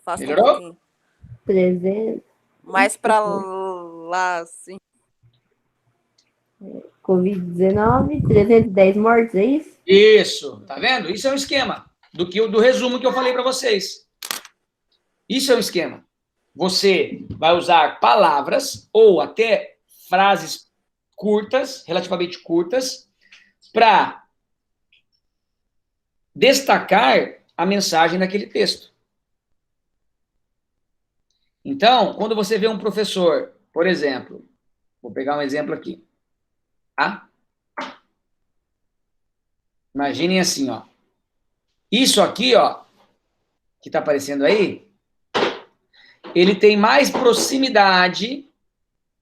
Faça Melhorou? um pouquinho. 300. Mais pra lá, assim. Covid-19, 310 mortes, é isso? Isso, tá vendo? Isso é um esquema do resumo que eu falei para vocês. Isso é um esquema. Você vai usar palavras ou até frases curtas, relativamente curtas, para destacar a mensagem daquele texto. Então, quando você vê um professor, por exemplo, vou pegar um exemplo aqui, tá? Imaginem assim, ó. Isso aqui, ó, que está aparecendo aí, ele tem mais proximidade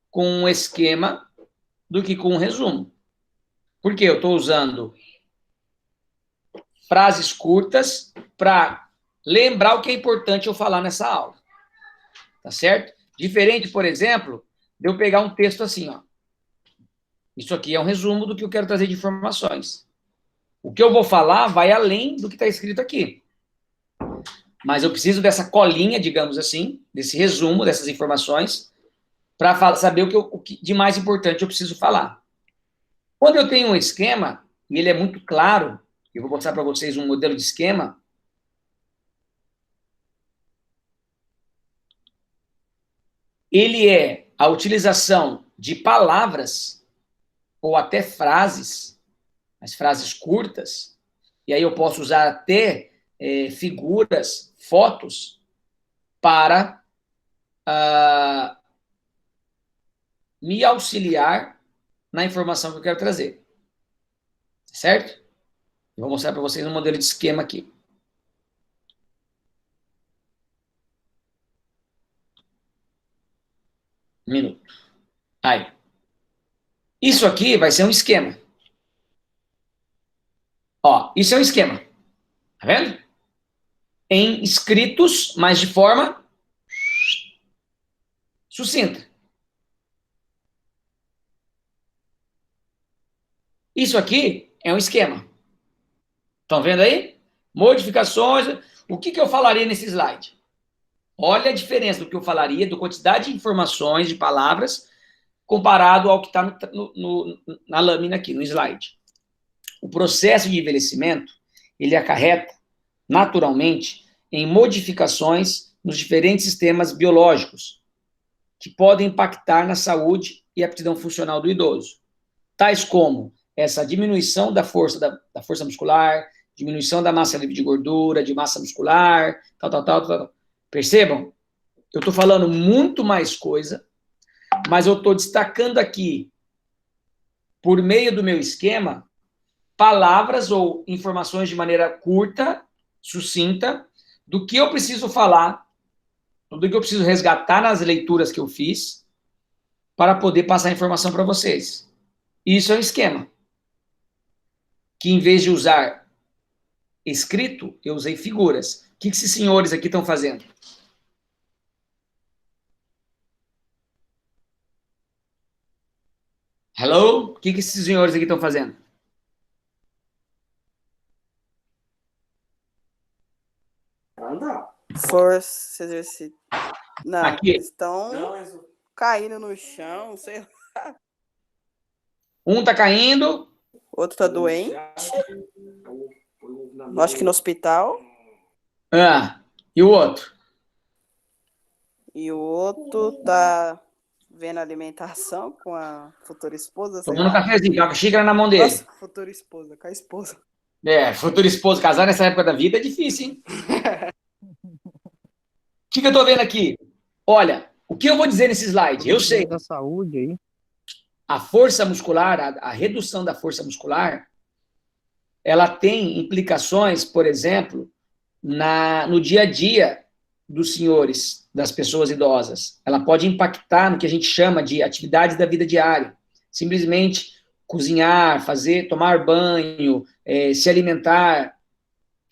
com um esquema do que com um resumo. Por quê? Eu estou usando frases curtas para lembrar o que é importante eu falar nessa aula. Tá certo? Diferente, por exemplo, de eu pegar um texto assim, ó. Isso aqui é um resumo do que eu quero trazer de informações. O que eu vou falar vai além do que está escrito aqui. Mas eu preciso dessa colinha, digamos assim, desse resumo, dessas informações, para saber o que de mais importante eu preciso falar. Quando eu tenho um esquema, e ele é muito claro, eu vou mostrar para vocês um modelo de esquema. Ele é a utilização de palavras, ou até frases, as frases curtas, e aí eu posso usar até figuras, fotos, para me auxiliar na informação que eu quero trazer. Certo? Eu vou mostrar para vocês um modelo de esquema aqui. Um minuto. Aí. Isso aqui vai ser um esquema. Ó, isso é um esquema. Tá vendo? Em escritos, mas de forma sucinta. Isso aqui é um esquema. Estão vendo aí? Modificações. O que eu falaria nesse slide? Olha a diferença do que eu falaria, da quantidade de informações, de palavras, comparado ao que está na lâmina aqui, no slide. O processo de envelhecimento, ele acarreta, naturalmente, em modificações nos diferentes sistemas biológicos, que podem impactar na saúde e aptidão funcional do idoso, tais como essa diminuição da força muscular, diminuição da massa livre de gordura, de massa muscular, tal. Percebam? Eu estou falando muito mais coisa, mas eu estou destacando aqui, por meio do meu esquema, palavras ou informações de maneira curta, sucinta, do que eu preciso falar, do que eu preciso resgatar nas leituras que eu fiz, para poder passar a informação para vocês. Isso é um esquema. Que em vez de usar escrito, eu usei figuras. O que esses senhores aqui estão fazendo? Hello? O que esses senhores aqui estão fazendo? Força, exercício. Não, aqui. Estão caindo no chão, sei lá. Um tá caindo. Outro tá doente. Acho que no hospital. E o outro? E o outro tá vendo alimentação com a futura esposa. Tomando um cafezinho, com a xícara na mão dele. Nossa, futura esposa, com a esposa. Futura esposa, casar nessa época da vida é difícil, hein? O que eu tô vendo aqui? Olha, o que eu vou dizer nesse slide? Eu sei. Da saúde aí. A força muscular, a redução da força muscular, ela tem implicações, por exemplo, no dia a dia dos senhores, das pessoas idosas. Ela pode impactar no que a gente chama de atividades da vida diária. Simplesmente cozinhar, tomar banho, se alimentar.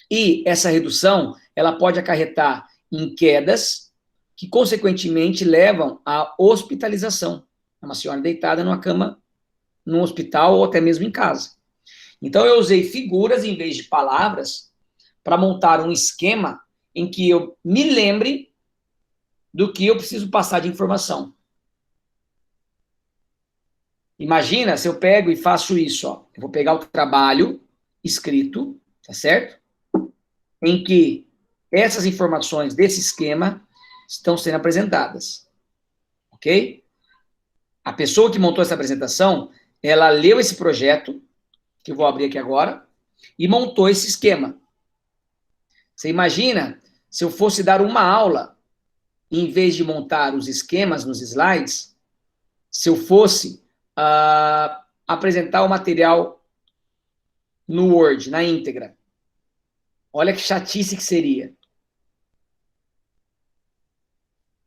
E essa redução, ela pode acarretar em quedas que, consequentemente, levam à hospitalização. É uma senhora deitada numa cama, num hospital ou até mesmo em casa. Então, eu usei figuras em vez de palavras para montar um esquema em que eu me lembre do que eu preciso passar de informação. Imagina se eu pego e faço isso, ó. Eu vou pegar o trabalho escrito, tá certo? Em que essas informações desse esquema estão sendo apresentadas. Ok? A pessoa que montou essa apresentação, ela leu esse projeto, que eu vou abrir aqui agora, e montou esse esquema. Você imagina se eu fosse dar uma aula, em vez de montar os esquemas nos slides, se eu fosse apresentar o material no Word, na íntegra. Olha que chatice que seria.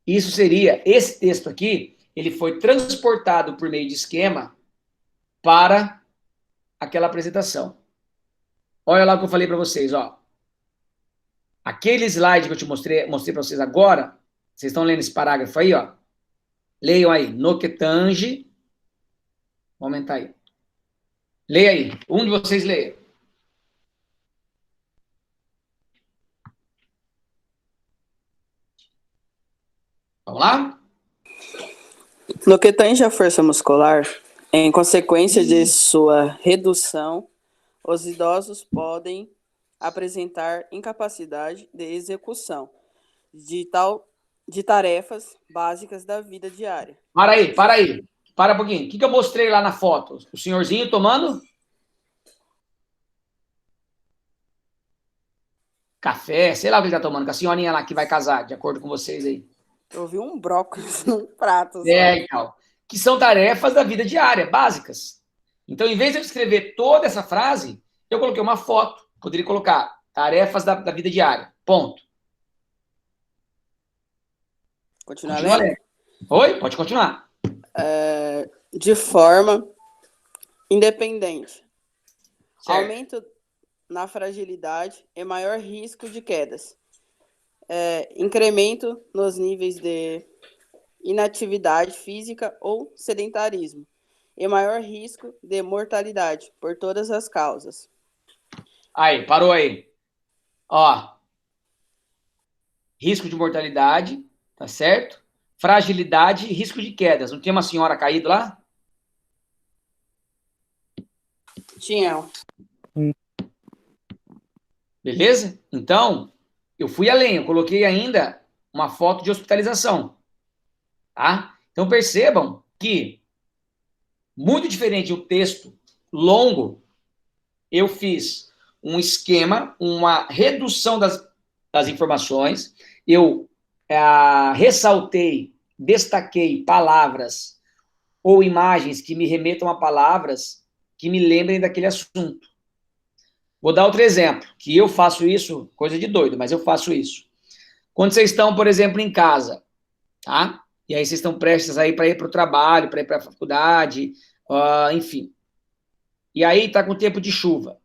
Isso seria, esse texto aqui, ele foi transportado por meio de esquema para aquela apresentação. Olha lá o que eu falei para vocês, ó. Aquele slide que eu te mostrei para vocês agora, vocês estão lendo esse parágrafo aí, ó. Leiam aí, no que tange. Vou aumentar aí. Leia aí, um de vocês leia. Vamos lá? No que tange a força muscular, em consequência de sua redução, os idosos podem apresentar incapacidade de execução de tarefas básicas da vida diária. Para aí. Para um pouquinho. O que eu mostrei lá na foto? O senhorzinho tomando? Café, sei lá o que ele tá tomando, com a senhorinha lá que vai casar, de acordo com vocês aí. Eu vi um brócolis num prato. Então. Que são tarefas da vida diária, básicas. Então, em vez de eu escrever toda essa frase, eu coloquei uma foto. Poderia colocar tarefas da vida diária. Ponto. Continua lendo? Oi? Pode continuar. De forma independente. Certo. Aumento na fragilidade e maior risco de quedas. Incremento nos níveis de inatividade física ou sedentarismo. E maior risco de mortalidade por todas as causas. Aí, parou aí. Ó. Risco de mortalidade, tá certo? Fragilidade e risco de quedas. Não tinha uma senhora caída lá? Tinha. Beleza? Então, eu fui além. Eu coloquei ainda uma foto de hospitalização. Tá? Então, percebam que, muito diferente do texto longo, eu fiz um esquema, uma redução das informações, eu ressaltei, destaquei palavras ou imagens que me remetam a palavras que me lembrem daquele assunto. Vou dar outro exemplo, que eu faço isso, coisa de doido, mas eu faço isso. Quando vocês estão, por exemplo, em casa, tá? E aí vocês estão prestes a ir para ir para o trabalho, para ir para a faculdade, enfim. E aí está com tempo de chuva,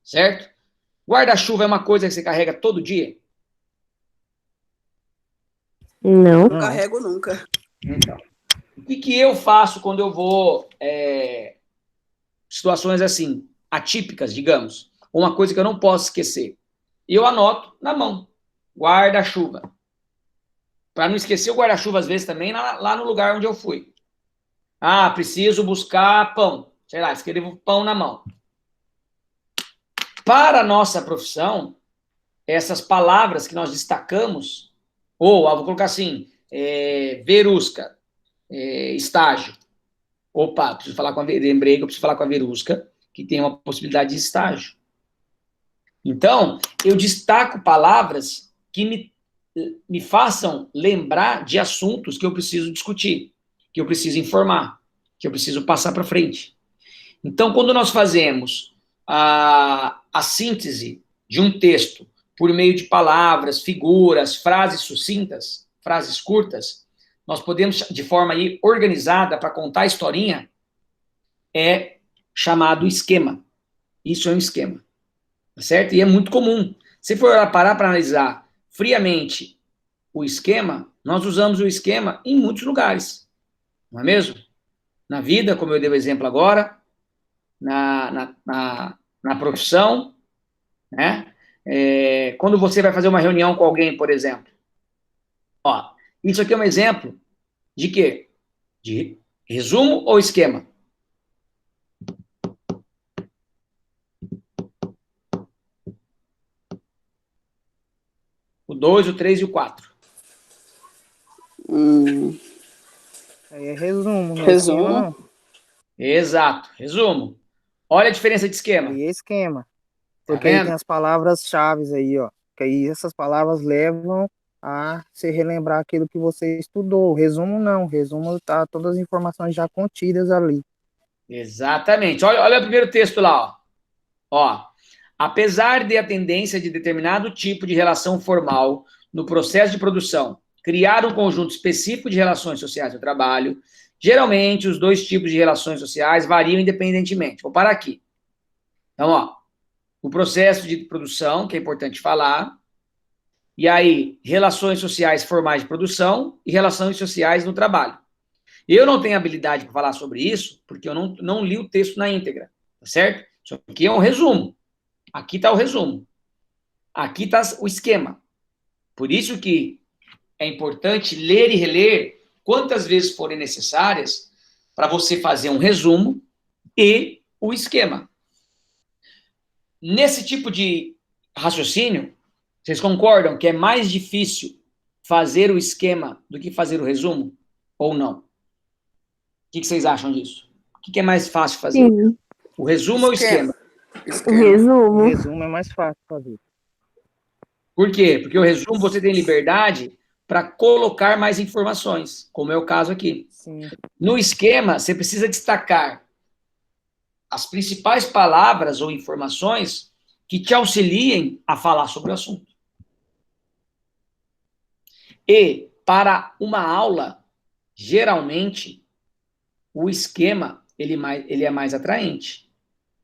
certo? Guarda-chuva é uma coisa que você carrega todo dia? Não. Não carrego nunca. Então, o que eu faço quando eu vou situações assim, atípicas, digamos, ou uma coisa que eu não posso esquecer? Eu anoto na mão, guarda-chuva. Para não esquecer o guarda-chuva, às vezes, também lá no lugar onde eu fui. Preciso buscar pão. Sei lá, escrevo pão na mão. Para a nossa profissão, essas palavras que nós destacamos, vou colocar assim, Verusca, estágio. Opa, lembrei que eu preciso falar com a Verusca, que tem uma possibilidade de estágio. Então, eu destaco palavras que me façam lembrar de assuntos que eu preciso discutir, que eu preciso informar, que eu preciso passar para frente. Então, quando nós fazemos a síntese de um texto por meio de palavras, figuras, frases sucintas, frases curtas, nós podemos, de forma aí organizada, para contar a historinha, é chamado esquema. Isso é um esquema. Tá certo? E é muito comum. Se for parar para analisar friamente o esquema, nós usamos o esquema em muitos lugares. Não é mesmo? Na vida, como eu dei o exemplo agora, na profissão, né? Quando você vai fazer uma reunião com alguém, por exemplo. Isso aqui é um exemplo de quê? De resumo ou esquema? O 2, o 3 e o 4. É resumo. Resumo. Esquema, não. Exato, resumo. Olha a diferença de esquema. E esquema. Tá Porque aí vendo? tem as palavras-chave aí, ó. prática, e essas palavras levam a se relembrar aquilo que você estudou. O resumo não, o resumo tá todas as informações já contidas ali. Exatamente. Olha o primeiro texto lá, ó. Apesar de a tendência de determinado tipo de relação formal no processo de produção criar um conjunto específico de relações sociais no trabalho, geralmente os dois tipos de relações sociais variam independentemente. Vou parar aqui. Então, ó, o processo de produção, que é importante falar, e aí, relações sociais formais de produção e relações sociais no trabalho. Eu não tenho habilidade para falar sobre isso, porque eu não li o texto na íntegra, tá certo? Isso aqui é um resumo. Aqui está o resumo. Aqui está o esquema. Por isso que é importante ler e reler quantas vezes forem necessárias para você fazer um resumo e o esquema. Nesse tipo de raciocínio, vocês concordam que é mais difícil fazer o esquema do que fazer o resumo? Ou não? O que vocês acham disso? O que é mais fácil fazer? Sim. O resumo ou o esquema? O resumo. O resumo é mais fácil fazer. Por quê? Porque o resumo você tem liberdade para colocar mais informações, como é o caso aqui. Sim. No esquema, você precisa destacar as principais palavras ou informações que te auxiliem a falar sobre o assunto. E, para uma aula, geralmente, o esquema ele é mais atraente.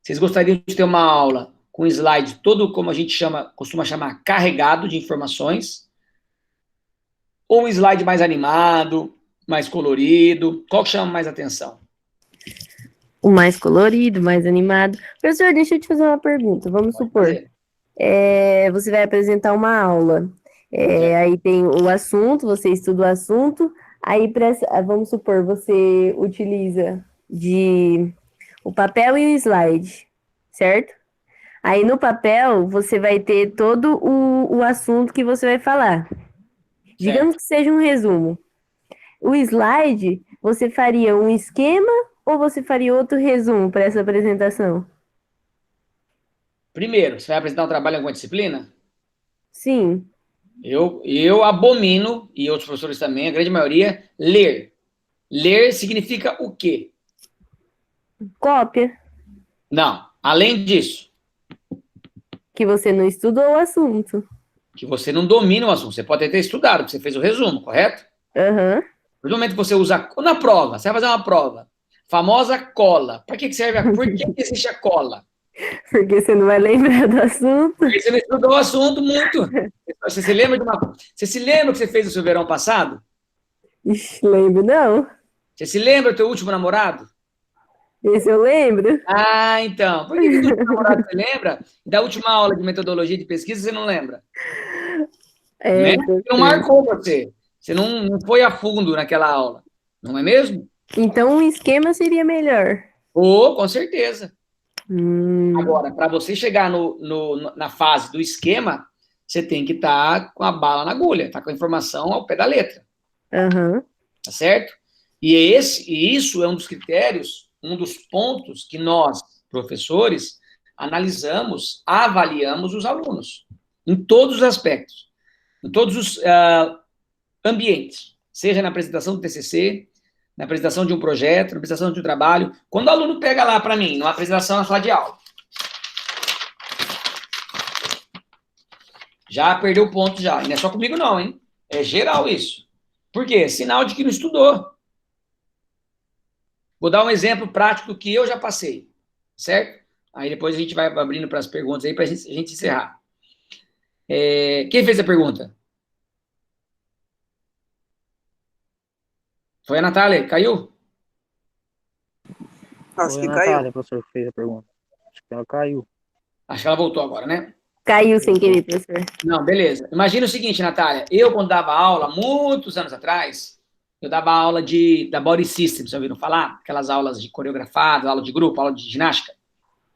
Vocês gostariam de ter uma aula com slide todo, como a gente costuma chamar, carregado de informações? Ou um slide mais animado, mais colorido? Qual que chama mais atenção? O mais colorido, mais animado. Professor, deixa eu te fazer uma pergunta. Vamos supor, você vai apresentar uma aula. Aí tem o assunto, você estuda o assunto. Aí, vamos supor, você utiliza o papel e o slide, certo? Aí no papel você vai ter todo o assunto que você vai falar. Digamos que seja um resumo. O slide, você faria um esquema ou você faria outro resumo para essa apresentação? Primeiro, você vai apresentar um trabalho em alguma disciplina? Sim. Eu abomino, e outros professores também, a grande maioria, ler. Ler significa o quê? Cópia. Não, além disso. Que você não estudou o assunto. Que você não domina o assunto. Você pode ter estudado, porque você fez o resumo, correto? Aham. No momento que você usa... Na prova, você vai fazer uma prova. Famosa cola. Para que serve Por que existe a cola? Porque você não vai lembrar do assunto. Porque você não estudou o assunto muito. Você se lembra Você se lembra o que você fez no seu verão passado? Ixi, lembro não. Você se lembra do teu último namorado? Esse eu lembro. Ah, então. Por que do último namorado você lembra? Da última aula de metodologia de pesquisa você não lembra? Né? Não marcou você. Você não foi a fundo naquela aula. Não é mesmo? Então o esquema seria melhor. Com certeza. Agora, para você chegar na fase do esquema, você tem que estar com a bala na agulha, tá com a informação ao pé da letra. Uhum. Tá certo? E isso é um dos critérios, um dos pontos que nós, professores, analisamos, avaliamos os alunos, em todos os aspectos, em todos os ambientes, seja na apresentação do TCC, na apresentação de um projeto, na apresentação de um trabalho. Quando o aluno pega lá para mim, numa apresentação na sala de aula, já perdeu ponto já. E não é só comigo não, hein? É geral isso. Por quê? Sinal de que não estudou. Vou dar um exemplo prático do que eu já passei, certo? Aí depois a gente vai abrindo para as perguntas aí para a gente encerrar. Quem fez a pergunta? Foi a Natália? Caiu? Acho que Foi a caiu. Natália, professor, que fez a pergunta. Acho que ela caiu. Acho que ela voltou agora, né? Caiu sem querer, professor. Não, beleza. Imagina o seguinte, Natália. Eu, quando dava aula, muitos anos atrás, eu dava aula da Body System, vocês ouviram falar? Aquelas aulas de coreografado, aula de grupo, aula de ginástica.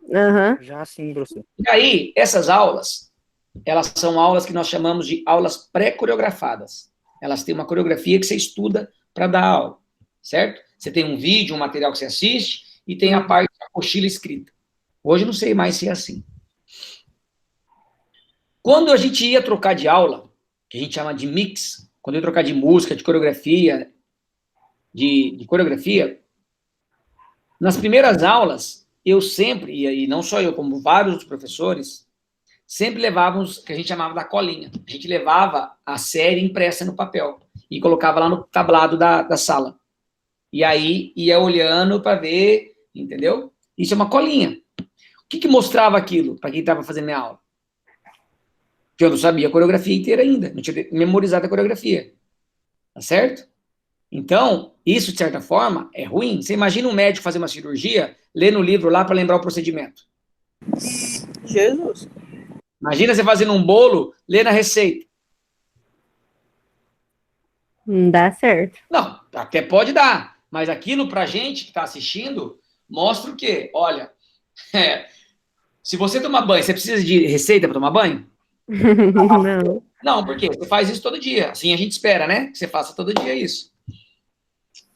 Uhum. Já sim, professor. E aí, essas aulas, elas são aulas que nós chamamos de aulas pré-coreografadas. Elas têm uma coreografia que você estuda para dar aula, certo? Você tem um vídeo, um material que você assiste, e tem a parte da apostila escrita. Hoje não sei mais se é assim. Quando a gente ia trocar de aula, que a gente chama de mix, quando eu ia trocar de música, de coreografia, de coreografia, nas primeiras aulas, eu sempre, e não só eu, como vários dos professores, sempre levávamos o que a gente chamava da colinha. A gente levava a série impressa no papel e colocava lá no tablado da sala. E aí ia olhando para ver, entendeu? Isso é uma colinha. O que mostrava aquilo para quem estava fazendo minha aula? Que eu não sabia a coreografia inteira ainda, não tinha memorizado a coreografia. Tá certo? Então, isso, de certa forma, é ruim. Você imagina um médico fazer uma cirurgia, ler no livro lá para lembrar o procedimento. Jesus. Imagina você fazendo um bolo, ler na receita. Não dá certo. Não, até pode dar, mas aquilo pra gente que está assistindo, mostra o quê? Olha, se você tomar banho, você precisa de receita para tomar banho? Não. Não, por quê? Você faz isso todo dia. Assim a gente espera, né? Que você faça todo dia isso.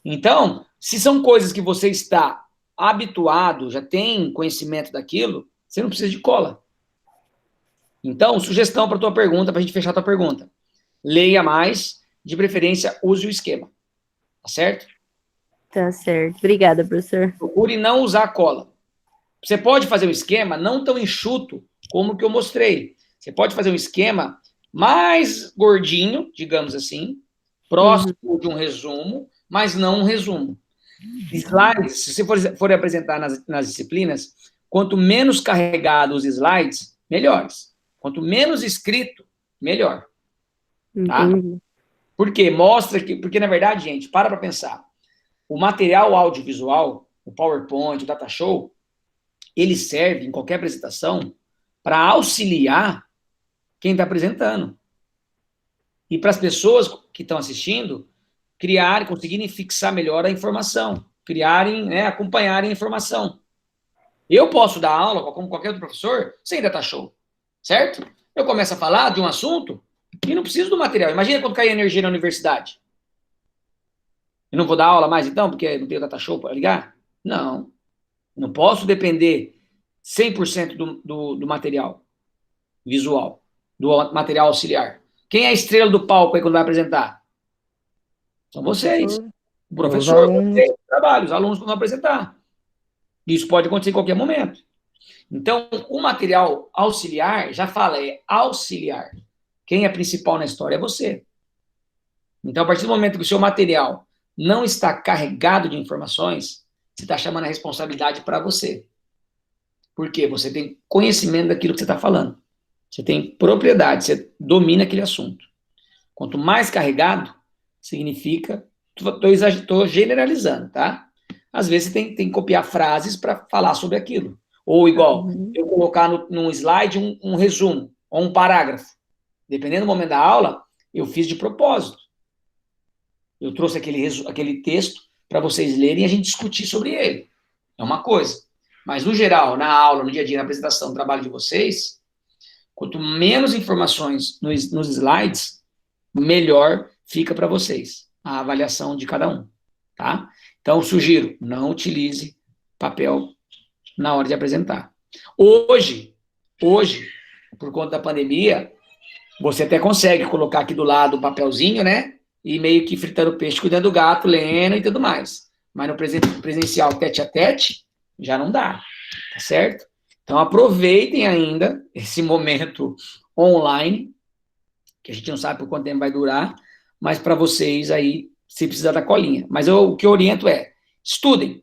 Então, se são coisas que você está habituado, já tem conhecimento daquilo, você não precisa de cola. Então, sugestão para a tua pergunta, para a gente fechar a tua pergunta. Leia mais, de preferência, use o esquema. Tá certo? Tá certo. Obrigada, professor. Procure não usar cola. Você pode fazer um esquema não tão enxuto como o que eu mostrei. Você pode fazer um esquema mais gordinho, digamos assim, próximo de um resumo, mas não um resumo. Slides, se você for apresentar nas disciplinas, quanto menos carregados os slides, melhores. Quanto menos escrito, melhor. Tá? Por quê? Mostra que... Porque, na verdade, gente, para pensar. O material audiovisual, o PowerPoint, o Data Show, ele serve, em qualquer apresentação, para auxiliar quem está apresentando. E para as pessoas que estão assistindo, criarem, conseguirem fixar melhor a informação, criarem, né, acompanharem a informação. Eu posso dar aula, como qualquer outro professor, sem Data Show, certo? Eu começo a falar de um assunto e não preciso do material. Imagina quando cair energia na universidade. Eu não vou dar aula mais, então, porque não tenho Data Show para ligar? Não. Não posso depender 100% do material visual, do material auxiliar. Quem é a estrela do palco aí quando vai apresentar? São vocês. O professor, vocês, o trabalho, os alunos que vão apresentar. Isso pode acontecer em qualquer momento. Então, o material auxiliar, já fala, é auxiliar. Quem é principal na história é você. Então, a partir do momento que o seu material não está carregado de informações, você está chamando a responsabilidade para você. Por quê? Você tem conhecimento daquilo que você está falando. Você tem propriedade, você domina aquele assunto. Quanto mais carregado, significa... Estou generalizando, tá? Às vezes você tem que copiar frases para falar sobre aquilo. Ou igual, eu colocar num slide um resumo, ou um parágrafo. Dependendo do momento da aula, eu fiz de propósito. Eu trouxe aquele texto para vocês lerem e a gente discutir sobre ele. É uma coisa. Mas, no geral, na aula, no dia a dia, na apresentação do trabalho de vocês, quanto menos informações nos slides, melhor fica para vocês a avaliação de cada um. Tá? Então, sugiro, não utilize papel na hora de apresentar. Hoje, por conta da pandemia, você até consegue colocar aqui do lado o papelzinho, né? E meio que fritando peixe, cuidando do gato, lendo e tudo mais. Mas no presencial tete a tete, já não dá, tá certo? Então aproveitem ainda esse momento online, que a gente não sabe por quanto tempo vai durar, mas para vocês aí, se precisar da colinha. Mas o que eu oriento é, estudem,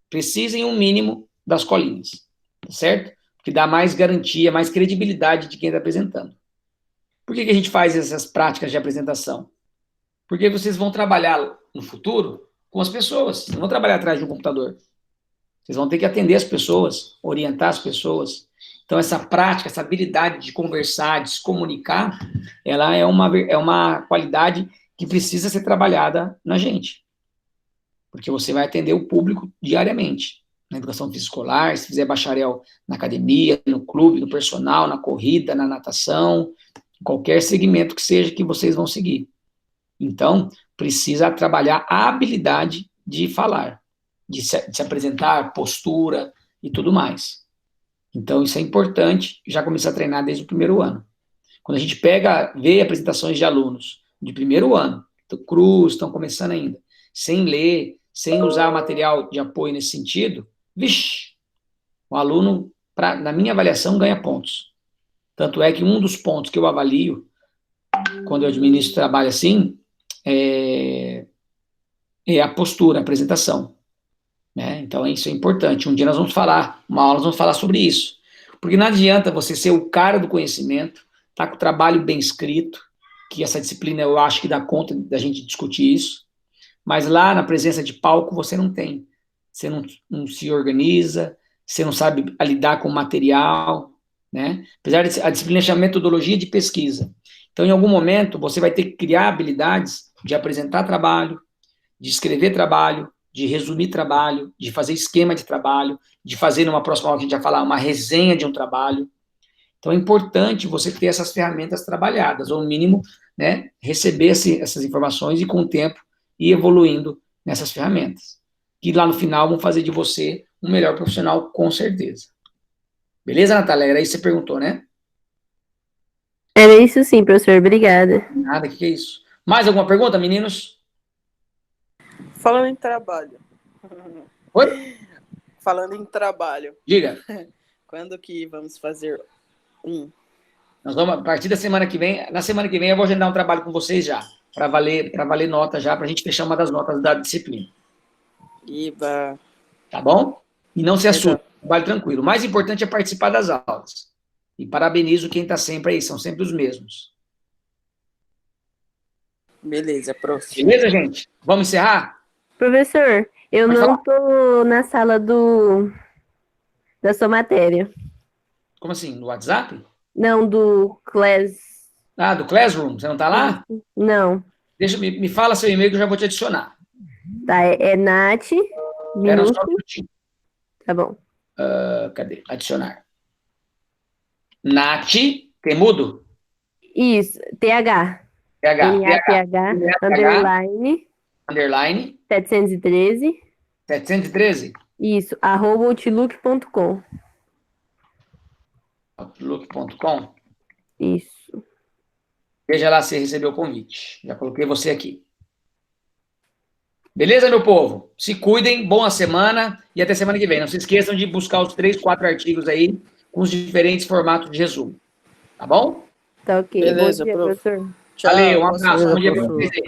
precisem um mínimo das colinhas, tá certo? Porque dá mais garantia, mais credibilidade de quem está apresentando. Por que a gente faz essas práticas de apresentação? Porque vocês vão trabalhar no futuro com as pessoas, vocês não vão trabalhar atrás de um computador. Vocês vão ter que atender as pessoas, orientar as pessoas. Então, essa prática, essa habilidade de conversar, de se comunicar, ela é uma qualidade que precisa ser trabalhada na gente. Porque você vai atender o público diariamente. Na educação física escolar, se fizer bacharel na academia, no clube, no personal, na corrida, na natação, qualquer segmento que seja que vocês vão seguir. Então, precisa trabalhar a habilidade de falar, de se apresentar, postura e tudo mais. Então, isso é importante, já começar a treinar desde o primeiro ano. Quando a gente vê apresentações de alunos de primeiro ano, estão começando ainda, sem ler, sem usar material de apoio nesse sentido, vixe, o aluno, na minha avaliação, ganha pontos. Tanto é que um dos pontos que eu avalio, quando eu administro trabalho assim, é a postura, a apresentação. Né? Então, isso é importante. Um dia nós vamos falar, uma aula nós vamos falar sobre isso. Porque não adianta você ser o cara do conhecimento, tá com o trabalho bem escrito, que essa disciplina eu acho que dá conta da gente discutir isso, mas lá na presença de palco você não tem. Você não se organiza, você não sabe lidar com o material, né? Apesar de a disciplina chama metodologia de pesquisa. Então, em algum momento, você vai ter que criar habilidades de apresentar trabalho, de escrever trabalho, de resumir trabalho, de fazer esquema de trabalho, de fazer, numa próxima aula que a gente vai falar, uma resenha de um trabalho. Então, é importante você ter essas ferramentas trabalhadas, ou, no mínimo, né, receber essas informações e, com o tempo, ir evoluindo nessas ferramentas, que lá no final vão fazer de você um melhor profissional, com certeza. Beleza, Natália? Era isso que você perguntou, né? Era isso sim, professor. Obrigada. Nada, que é isso. Mais alguma pergunta, meninos? Falando em trabalho. Oi? Falando em trabalho. Diga. Quando que vamos fazer Nós vamos, a partir da semana que vem, na semana que vem eu vou agendar um trabalho com vocês já, para valer nota já, para a gente fechar uma das notas da disciplina. Iba. Tá bom? E não se assuste, trabalho tranquilo. O mais importante é participar das aulas. E parabenizo quem está sempre aí, são sempre os mesmos. Beleza, prof. Beleza, gente? Vamos encerrar? Professor, eu Pode não falar. tô na sala da sua matéria. Como assim? No WhatsApp? Não, do Class. Ah, do Classroom? Você não está lá? Não. Me fala seu e-mail que eu já vou te adicionar. Tá, é Nath. Espera só um minutinho. Tá bom. Cadê? Adicionar. Nath, tem mudo? Isso, TH. NATH, underline, 713. 713? Isso, @outlook.com. Outlook.com. Isso. Veja lá se recebeu o convite. Já coloquei você aqui. Beleza, meu povo? Se cuidem, boa semana e até semana que vem. Não se esqueçam de buscar os 3, 4 artigos aí com os diferentes formatos de resumo. Tá bom? Tá ok. Beleza, Bom dia, prof. professor. Tchau. Valeu, um abraço. Beleza, Bom dia pra professor. vocês aí.